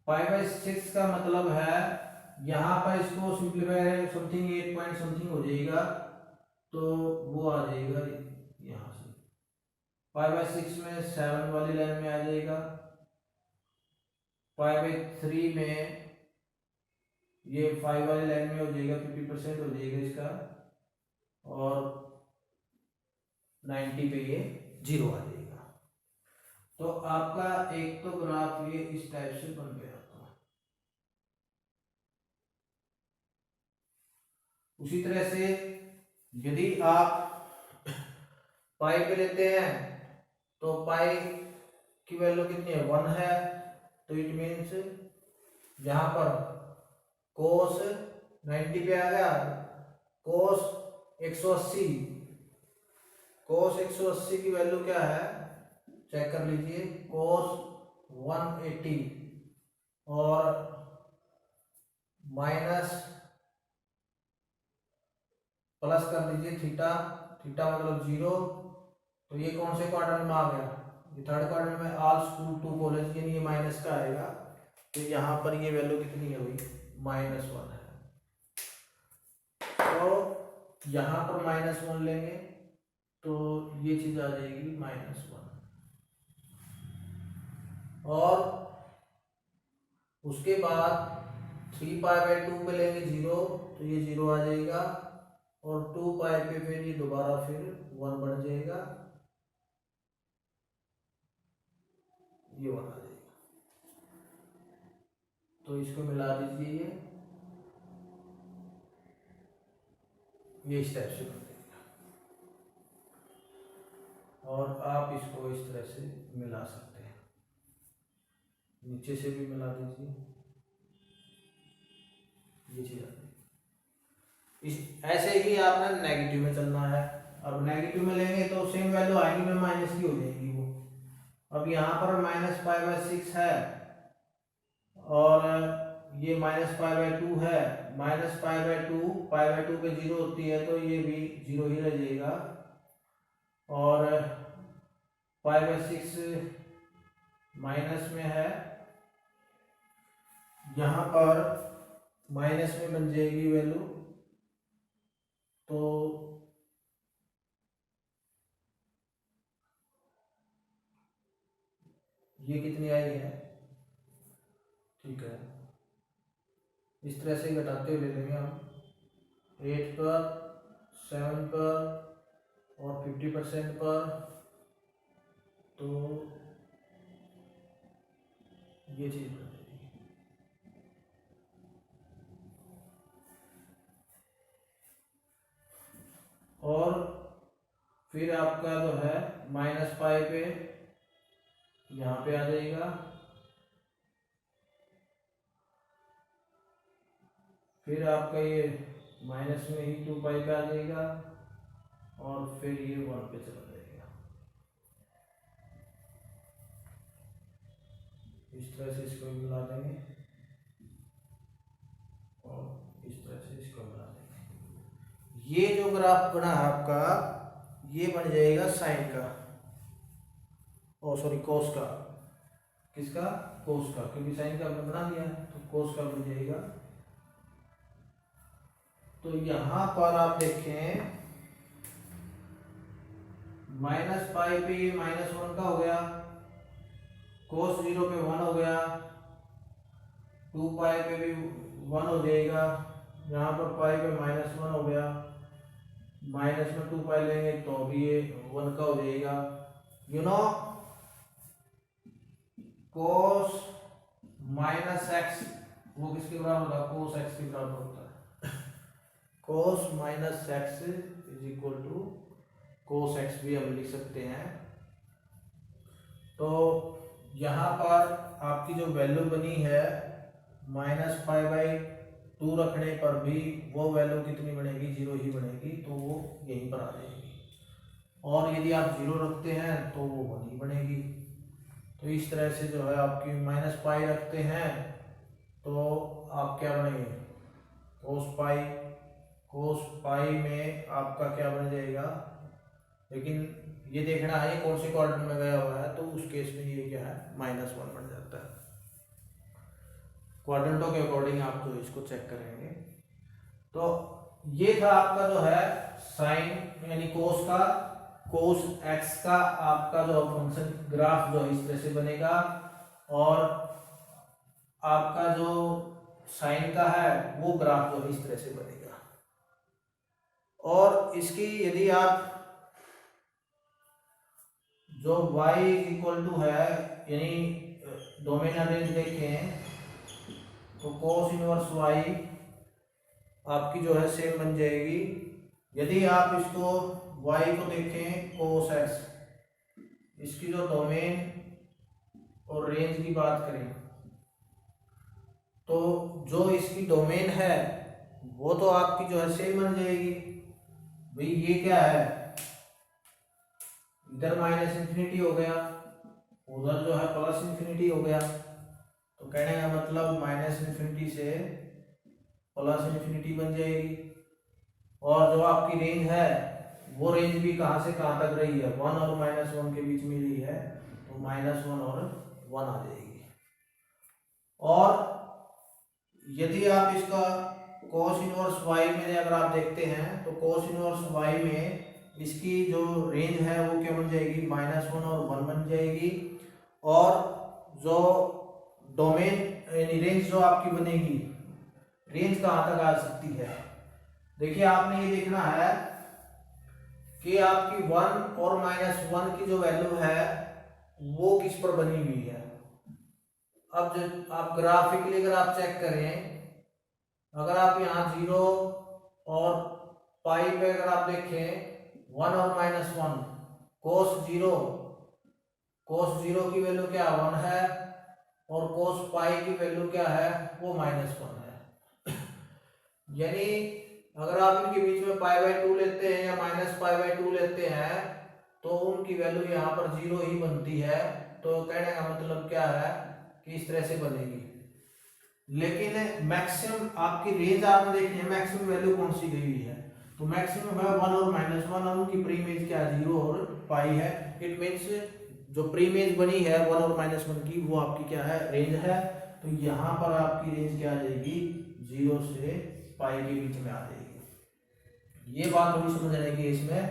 पाई बाई 6 का मतलब है यहाँ पर इसको सिंप्लीफाई समथिंग 8 पॉइंट समथिंग हो जाएगा, तो वो आ जाएगा यहाँ से पाई बाई 6 में 7 वाली लाइन में आ जाएगा, पाई बाई 3 में ये 5 वाली लाइन में हो जाएगा, 50% हो जाएगा इसका, और 90 पे ये 0 आ जाएगा। तो आपका एक तो ग्राफ ये इस टाइप से बन गया। उसी तरह से यदि आप पाई पे लेते हैं तो पाई की वैल्यू कितनी है? 1 है, तो इट मीन्स यहाँ पर कोस 90 पे आ गया, कोस 180, कोस 180 की वैल्यू क्या है चेक कर लीजिए, कोस 180 और माइनस प्लस कर लीजिए थीटा, थीटा मतलब 0, तो ये कौन से क्वाड्रेंट में आ गया? ये थर्ड क्वाड्रेंट में, ऑल स्कूल 2 कॉलेज, यानी ये माइनस का आएगा, तो यहाँ पर ये वैल्यू कितनी है भाई? -1 है। तो यहाँ पर -1 लेंगे तो ये चीज आ जाएगी -1, और उसके बाद 3 पाई बाई 2 पे लेंगे 0, तो ये 0 आ जाएगा, और 2 पाई पे फिर ये दोबारा फिर 1 बढ़ जाएगा, ये 1 आ जाएगा। तो इसको मिला दीजिए, ये इस टाइप से बन जाएगा, और आप इसको इस तरह से मिला सकते हैं, नीचे से भी मिला दीजिए, ये चीज आ जाएगी। इस ऐसे ही आपने नेगेटिव में चलना है। अब नेगेटिव में लेंगे तो सेम वैल्यू आएगी में माइनस की हो जाएगी वो। अब यहाँ पर -पाई/6 है, और ये -पाई/2 है, -पाई/2 पाई/2 पे 0 होती है, तो ये भी 0 ही रह जाएगा, और पाई/6 माइनस में है, यहाँ पर माइनस में बन जाएगी वैल्यू, तो ये कितनी आई है? ठीक है, इस तरह से घटाते हुए ले लेंगे हम 8 पर, 7 पर और 50% पर, तो ये चीज बन जाएगी। और फिर आपका जो है -पाई पे यहाँ पे आ जाएगा, फिर आपका ये माइनस में ही 2 पाई पे आ जाएगा, और फिर ये 1 पे चला जाएगा, इस तरह से इसको भी मिला देंगे और इस तरह से इसको मिला देंगे। ये जो ग्राफ बना है आपका, ये बन जाएगा साइन का, ओ सॉरी कोस का। किसका? कोस का, क्योंकि साइन का हमने बना दिया तो कोस का बन जाएगा। तो यहां पर आप देखें माइनस पाई पे ये -1 का हो गया, कोस 0 पे 1 हो गया, 2 पाई पे भी 1 हो जाएगा, यहाँ पर पाई पे -1 हो गया, माइनस में 2 पाई लेंगे तो भी ये 1 का हो जाएगा। यू नो कोस -x वो किसके बराबर होता है? कोस x के बराबर होता है। Cos -x is equal to cos x भी हम लिख सकते हैं। तो यहाँ पर आपकी जो वैल्यू बनी है -π/2 रखने पर भी वो वैल्यू कितनी बनेगी? 0 ही बनेगी, तो वो यहीं पर आ जाएगी। और यदि आप 0 रखते हैं तो वो 1 ही बनेगी। तो इस तरह से जो है आपकी -π रखते हैं तो आप क्या बनेंगे? कोस पाई में आपका क्या बन जाएगा? लेकिन ये देखना है ये कौन से क्वाड्रेंट में गया हुआ है, तो उस केस में ये क्या है? -1 बन जाता है। क्वाड्रेंटों के अकॉर्डिंग आप जो इसको चेक करेंगे। तो ये था आपका जो है साइन यानी कोस का, कोस x का आपका जो फंक्शन ग्राफ जो इस तरह से बनेगा, और आपका जो साइन का है वो ग्राफ जो इस तरह से बनेगा। और इसकी यदि आप जो y इक्वल टू है यानी डोमेन अरेंज देखें तो कोस इनवर्स y आपकी जो है सेम बन जाएगी। यदि आप इसको y को देखें कोस x, इसकी जो डोमेन और रेंज की बात करें तो जो इसकी डोमेन है वो तो आपकी जो है सेम बन जाएगी। भाई ये क्या है? इधर -∞ हो गया, उधर जो है +∞ हो गया। तो कहने का मतलब -∞ से +∞ बन जाएगी। और जो आपकी रेंज है वो रेंज भी कहाँ से कहाँ तक रही है? 1 और -1 के बीच में रही है, तो -1 और 1 आ जाएगी। और यदि आप इसका कोस इनवर्स y में अगर आप देखते हैं तो कोस इनवर्स y में इसकी जो रेंज है वो क्या बन जाएगी? -1 और 1 बन जाएगी। और जो डोमेन यानी रेंज जो आपकी बनेगी, रेंज कहाँ तक आ सकती है? देखिए आपने ये देखना है कि आपकी 1 और -1 की जो वैल्यू है वो किस पर बनी हुई है। अब जब आप ग्राफिकली अगर आप चेक करें, अगर आप यहाँ 0 और पाई पे अगर आप देखें 1 और -1, कोस 0 की वैल्यू क्या 1 है और कोस पाई की वैल्यू क्या है? वो -1 है। यानी अगर आप इनके बीच में π/2 लेते हैं या -π/2 लेते हैं तो उनकी वैल्यू यहाँ पर 0 ही बनती है। तो कहने का मतलब क्या है कि इस तरह से बनेगी। लेकिन मैक्सिमम आपकी रेंज आपने देखनी है, मैक्सिमम वैल्यू कौन सी गई हुई है? तो मैक्सिमम है 1 और -1 और उनकी प्रीमेज क्या है? 0 और पाई है। इट मीन्स जो प्रीमेज बनी है 1 और -1 की वो आपकी क्या है? रेंज है। तो यहाँ पर आपकी रेंज क्या आ जाएगी? 0 से पाई के बीच में आ जाएगी। ये बात थोड़ी समझने की, इसमें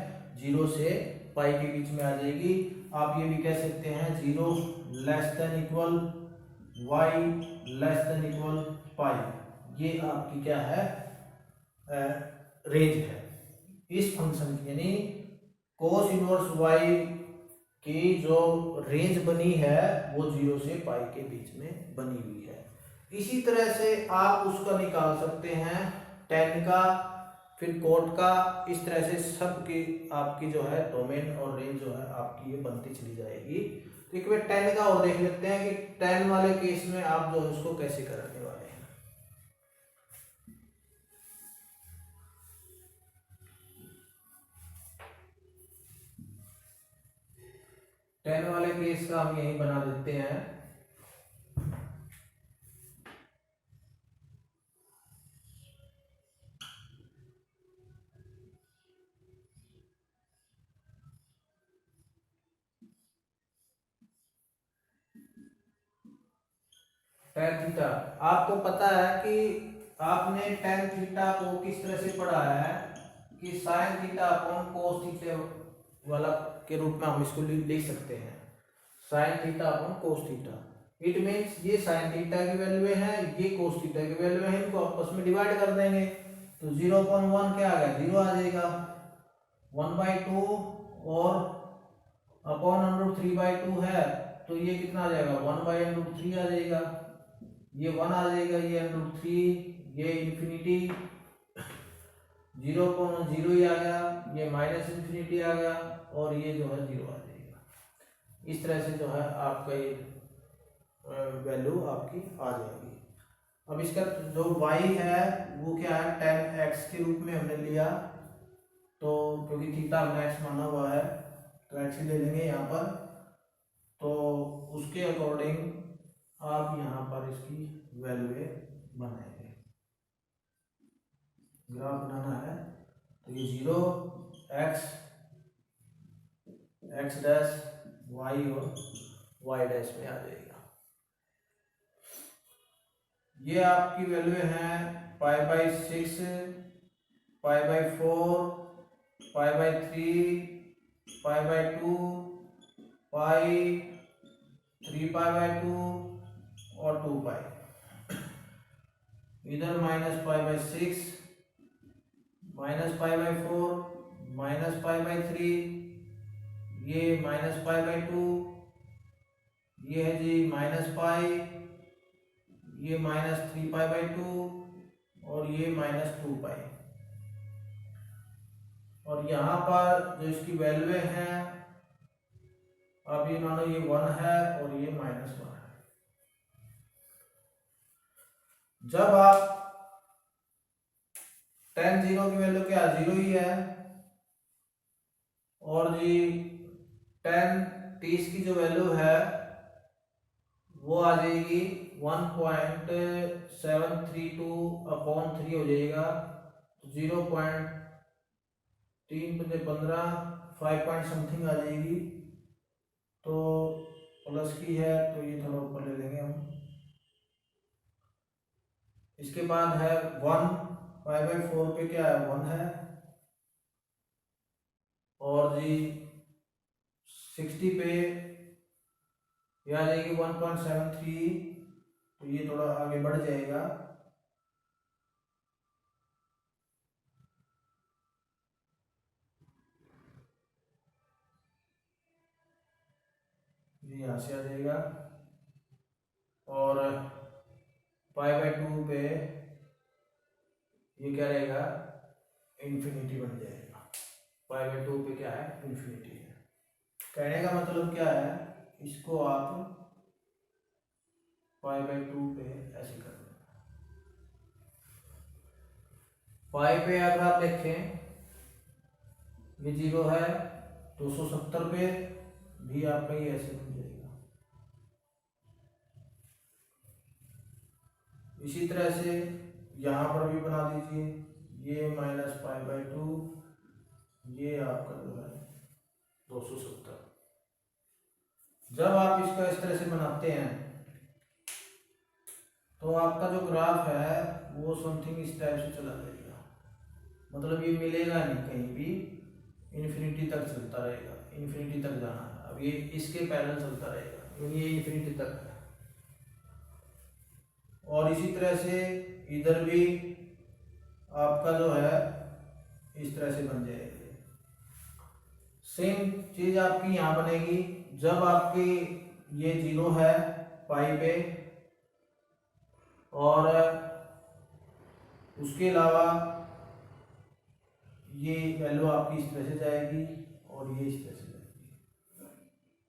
0 से पाई के बीच में आ जाएगी। आप ये भी कह सकते हैं 0 <= y <= पाई। ये आपकी क्या है? रेंज है इस फंक्शन की, यानी कोस इनवर्स y की जो रेंज बनी है वो 0 से पाई के बीच में बनी हुई है। इसी तरह से आप उसका निकाल सकते हैं tan का, फिर कोट का। इस तरह से सब की आपकी जो है डोमेन और रेंज जो है आपकी ये बनती चली जाएगी। तो एक बार tan का और देख लेते हैं कि tan वाले केस में आप जो है उसको कैसे करने वाले हैं। tan वाले केस का हम यही बना देते हैं। tan थीटा, आपको पता है कि आपने tan थीटा को किस तरह से पढ़ा है कि sin theta upon cos theta वाला के रूप में हम इसको लिख सकते हैं, sin theta upon cos theta. It means ये sin थीटा की वैल्यू है, ये cos थीटा की वैल्यू है, इनको आपस में डिवाइड कर देंगे तो 0.1 क्या आ गया, 0 आ जाएगा, 1/2 और अपॉन √3/2 है तो ये कितना आ जाएगा, 1/√3 आ जाएगा, ये 1 आ जाएगा, ये √3, ये इंफिनिटी 0.0 ही आ गया, ये माइनस इंफिनिटी आ गया और ये जो है 0 आ जाएगा। इस तरह से जो है आपका ये वैल्यू आपकी आ जाएगी। अब इसका जो y है वो क्या है, tan x के रूप में हमने लिया, तो क्योंकि थीटा हमने x माना हुआ है तो x ही ले लेंगे यहाँ पर, तो उसके अकॉर्डिंग आप यहाँ पर इसकी वैल्यू बनाएंगे। ग्राफ बनाना है तो ये 0 x x डैश y और y डैश में आ जाएगा। ये आपकी वैल्यू है π/6, π/4, π/3, π/2, पाई, 3π/2 और 2π। इधर -π/6, -π/4, -π/3, ये -π/2, ये है जी -π, ये -3π/2 और ये -2π। और यहाँ पर जो इसकी वैल्यू है, अब ये मानो ये 1 है और ये -1 है। जब आप tan 0 की वैल्यू क्या 0 ही है, और जी tan 30 की जो वैल्यू है वो आ जाएगी 1.732/3 हो जाएगा, 0.3 5 पॉइंट समथिंग आ जाएगी, तो प्लस की है तो ये थोड़ा ऊपर ले लेंगे हम। इसके बाद है 1, π/4 पे क्या है 1 है, और जी 60 पे ये आ जाएगी 1.73, तो ये थोड़ा आगे बढ़ जाएगा, ये यहाँ से आ जाएगा, और π/2 पे ये क्या रहेगा, इन्फिनिटी बन जाएगा। π/2 पे क्या है, इन्फिनिटी है। कहने का मतलब क्या है, इसको आप π/2 पे ऐसे कर दें। पाई पे अगर आप देखें ये 0 है, 270 पे भी आपका ये ऐसे बन जाएगा। इसी तरह से यहाँ पर भी बना दीजिए, ये -π/2, ये आपका जो है 270। जब आप इसको इस तरह से बनाते हैं तो आपका जो ग्राफ है वो समथिंग इस टाइप से चला जाएगा, मतलब ये मिलेगा नहीं कहीं भी, इन्फिनिटी तक चलता रहेगा, इन्फिनिटी तक जाना है। अब ये इसके पैरेलल चलता रहेगा, ये इन्फिनिटी तक है। और इसी तरह से इधर भी आपका जो है इस तरह से बन जाएगी। सेम चीज आपकी यहाँ बनेगी, जब आपकी ये 0 है पाई पे, और उसके अलावा ये वैल्यू आपकी इस तरह से जाएगी और ये इस तरह से जाएगी।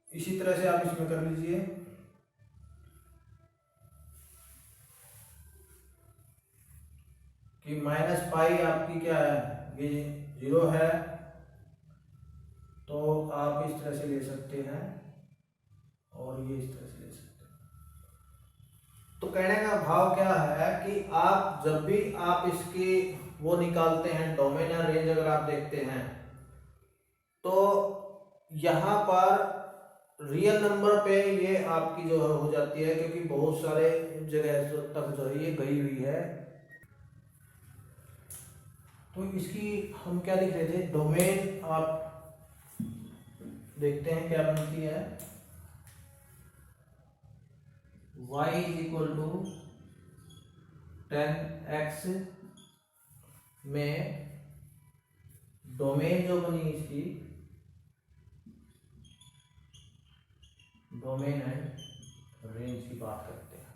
इसी तरह से आप इसमें कर लीजिए। कि -π आपकी क्या है, ये 0 है, तो आप इस तरह से ले सकते हैं और ये इस तरह से ले सकते हैं। तो कहने का भाव क्या है कि आप जब भी आप इसकी वो निकालते हैं डोमेन या रेंज, अगर आप देखते हैं तो यहाँ पर रियल नंबर पे ये आपकी जो हो जाती है, क्योंकि बहुत सारे जगह तक जो है ये गई हुई है। तो इसकी हम क्या लिख रहे थे, डोमेन आप देखते हैं क्या बनती है, y is equal to 10x में डोमेन जो बनी इसकी डोमेन एंड रेंज की बात करते हैं।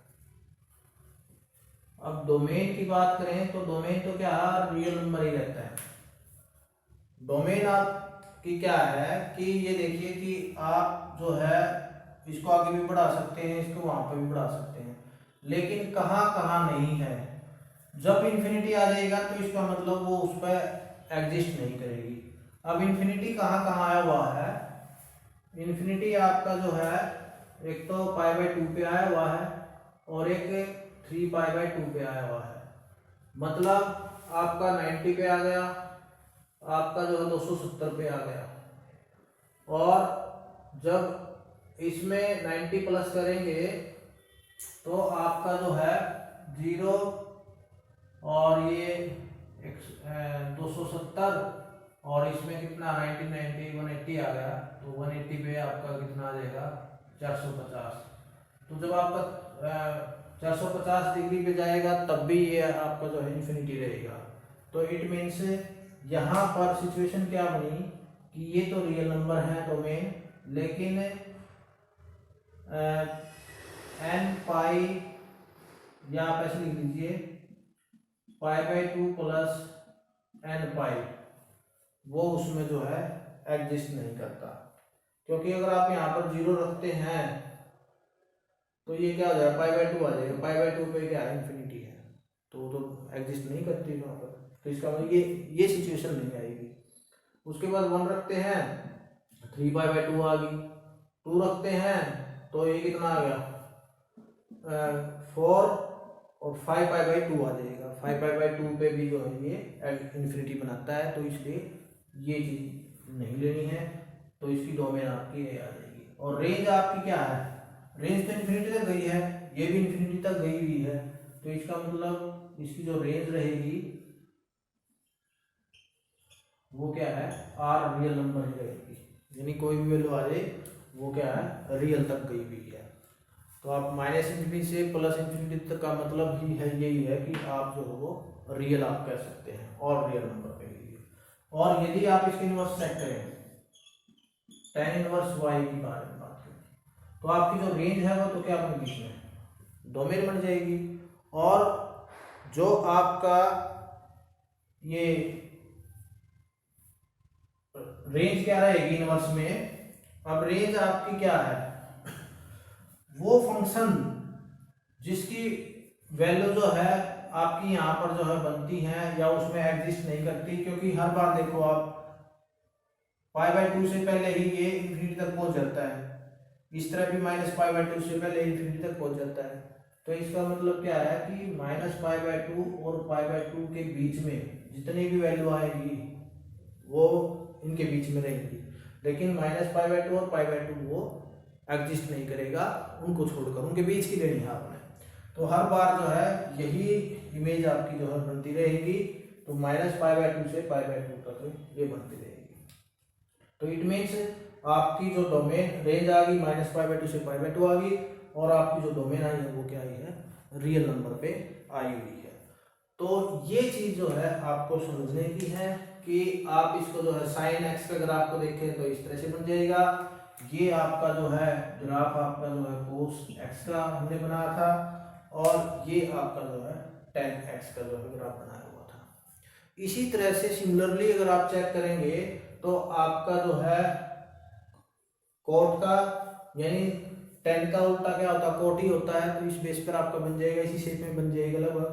अब डोमेन की बात करें तो डोमेन तो क्या रियल नंबर ही रहता है। डोमेन आपकी क्या है कि ये देखिए कि आप जो है इसको आगे भी बढ़ा सकते हैं, इसको वहां पर भी बढ़ा सकते हैं, लेकिन कहाँ कहाँ नहीं है। जब इन्फिनिटी आ जाएगा तो इसका मतलब वो उस पर एग्जिस्ट नहीं करेगी। अब इन्फिनिटी कहाँ कहाँ आया हुआ है, इन्फिनिटी आपका जो है एक तो π/2 पे आया हुआ है और एक 3π/2 पे आया हुआ है। मतलब आपका 90 पे आ गया, आपका जो है 270 पे आ गया। और जब इसमें 90 प्लस करेंगे तो आपका जो है 0 और ये 270 और इसमें कितना 180 आ गया, तो 180 पे आपका कितना आ जाएगा 450। तो जब आपका 450 डिग्री पे जाएगा तब भी ये आपका जो है इन्फिनिटी रहेगा। तो इट मीन्स यहाँ पर सिचुएशन क्या बनी कि ये तो रियल नंबर है डोमेन, लेकिन n पाई या आप ऐसे लिख लीजिए π/2 प्लस n पाई, वो उसमें जो है एग्जिस्ट नहीं करता। क्योंकि अगर आप यहाँ पर 0 रखते हैं तो ये क्या हो जाएगा π/2 आ जाएगा, π/2 पे क्या है इन्फिनिटी है, तो एग्जिस्ट नहीं करती वहाँ पर। तो इसका मतलब ये सिचुएशन नहीं आएगी। उसके बाद 1 रखते हैं 3π/2 आ गई, 2 रखते हैं तो ये कितना आ गया 4 और 5π/2 आ जाएगा। 5π/2 पे भी जो है ये इन्फिनिटी बनाता है, तो इसलिए ये चीज नहीं लेनी है। तो इसकी डोमेन आपकी ये आ जाएगी। और रेंज आपकी क्या है, रेंज तो इन्फिनिटी तक गई है, ये भी इन्फिनिटी तक गई हुई है, तो इसका मतलब इसकी जो रेंज रहेगी वो क्या है आर रियल नंबर ही रहेगी, यानी कोई भी वैल्यू आ जाए वो क्या है रियल तक गई हुई है। तो आप -∞ से +∞ तक का मतलब ही है यही है कि आप जो है वो रियल आप कह सकते हैं और रियल नंबर पे लीजिए। और यदि आप इसकी इनवर्स चेक करें tan इनवर्स y की बारे में बात करें तो आपकी जो रेंज है वो तो क्या बन गई इसमें डोमेन बन जाएगी। और जो आपका ये रेंज क्या रहेगी इनवर्स में, अब रेंज आपकी क्या है वो फंक्शन जिसकी वैल्यू जो है आपकी यहाँ पर जो है बनती है या उसमें एग्जिस्ट नहीं करती। क्योंकि हर बार देखो आप π/2 से पहले ही ये इन्फिनिटी तक पहुंच जाता है, इस तरह भी -π/2 से पहले इन्फिनिटी तक पहुंच जाता है। तो इसका मतलब क्या है कि -π/2 और π/2 के बीच में जितनी भी वैल्यू आएगी वो इनके बीच में रहेगी, लेकिन -π/2 और π/2 वो एग्जिस्ट नहीं करेगा, उनको छोड़कर उनके बीच की लेनी है आपने। तो हर बार जो है यही इमेज आपकी जो है बनती रहेगी, तो -π/2 से π/2 तक ये बनती रहेगी। तो इट मीन्स आपकी जो डोमेन रेंज आ गई -π/2 से π/2 आ गई, और आपकी जो डोमेन आई है वो क्या आई है रियल नंबर पे आई हुई है। तो ये चीज जो है आपको समझने की है कि आप इसको जो है sin x का ग्राफ को देखें तो इस तरह से बन जाएगा। ये आपका जो है ग्राफ आपका जो है cos x का हमने बनाया था, और ये आपका जो है tan x का जो है ग्राफ बनाया हुआ था। इसी तरह से सिमिलरली अगर आप चेक करेंगे तो आपका जो है कोट का यानी tan का उल्टा क्या होता है कोट ही होता है, तो इस बेस पर आपका बन जाएगा, इसी शेप में बन जाएगा लगभग।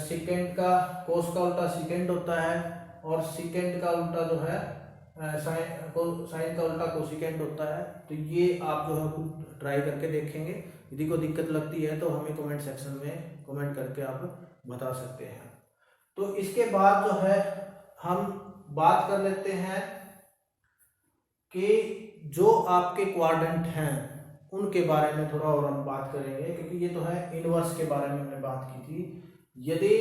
सेकेंड का कोस का उल्टा सेकेंड होता है, और सेकेंड का उल्टा जो है साइन का उल्टा कोसिकेंड होता है। तो ये आप जो है खुद ट्राई करके देखेंगे, यदि कोई दिक्कत लगती है तो हमें कमेंट सेक्शन में कमेंट करके आप बता सकते हैं। तो इसके बाद जो है हम बात कर लेते हैं कि जो आपके क्वाड्रेंट हैं उनके बारे में थोड़ा और हम बात करेंगे, क्योंकि ये तो है इनवर्स के बारे में हमने बात की थी। यदि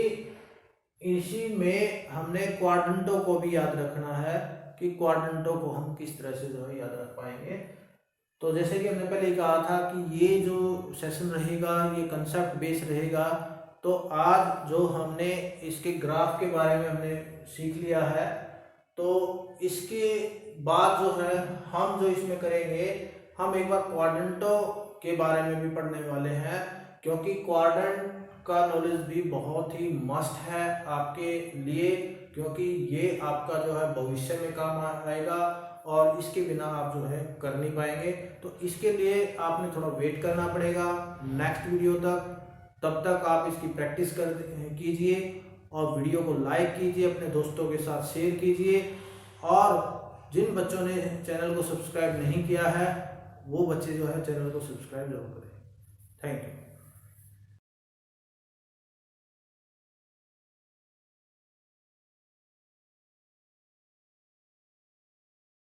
इसी में हमने क्वाड्रेंटों को भी याद रखना है कि क्वाड्रेंटों को हम किस तरह से जो है याद रख पाएंगे। तो जैसे कि हमने पहले कहा था कि ये जो सेशन रहेगा ये कंसेप्ट बेस रहेगा। तो आज जो हमने इसके ग्राफ के बारे में हमने सीख लिया है, तो इसके बाद जो है हम जो इसमें करेंगे, हम एक बार क्वाड्रेंटों के बारे में भी पढ़ने वाले हैं, क्योंकि क्वाड्रेंट का नॉलेज भी बहुत ही मस्ट है आपके लिए, क्योंकि ये आपका जो है भविष्य में काम आएगा और इसके बिना आप जो है कर नहीं पाएंगे। तो इसके लिए आपने थोड़ा वेट करना पड़ेगा नेक्स्ट वीडियो तक। तब तक आप इसकी प्रैक्टिस कीजिए और वीडियो को लाइक कीजिए, अपने दोस्तों के साथ शेयर कीजिए, और जिन बच्चों ने चैनल को सब्सक्राइब नहीं किया है वो बच्चे जो है चैनल को सब्सक्राइब जरूर करें। Thank you.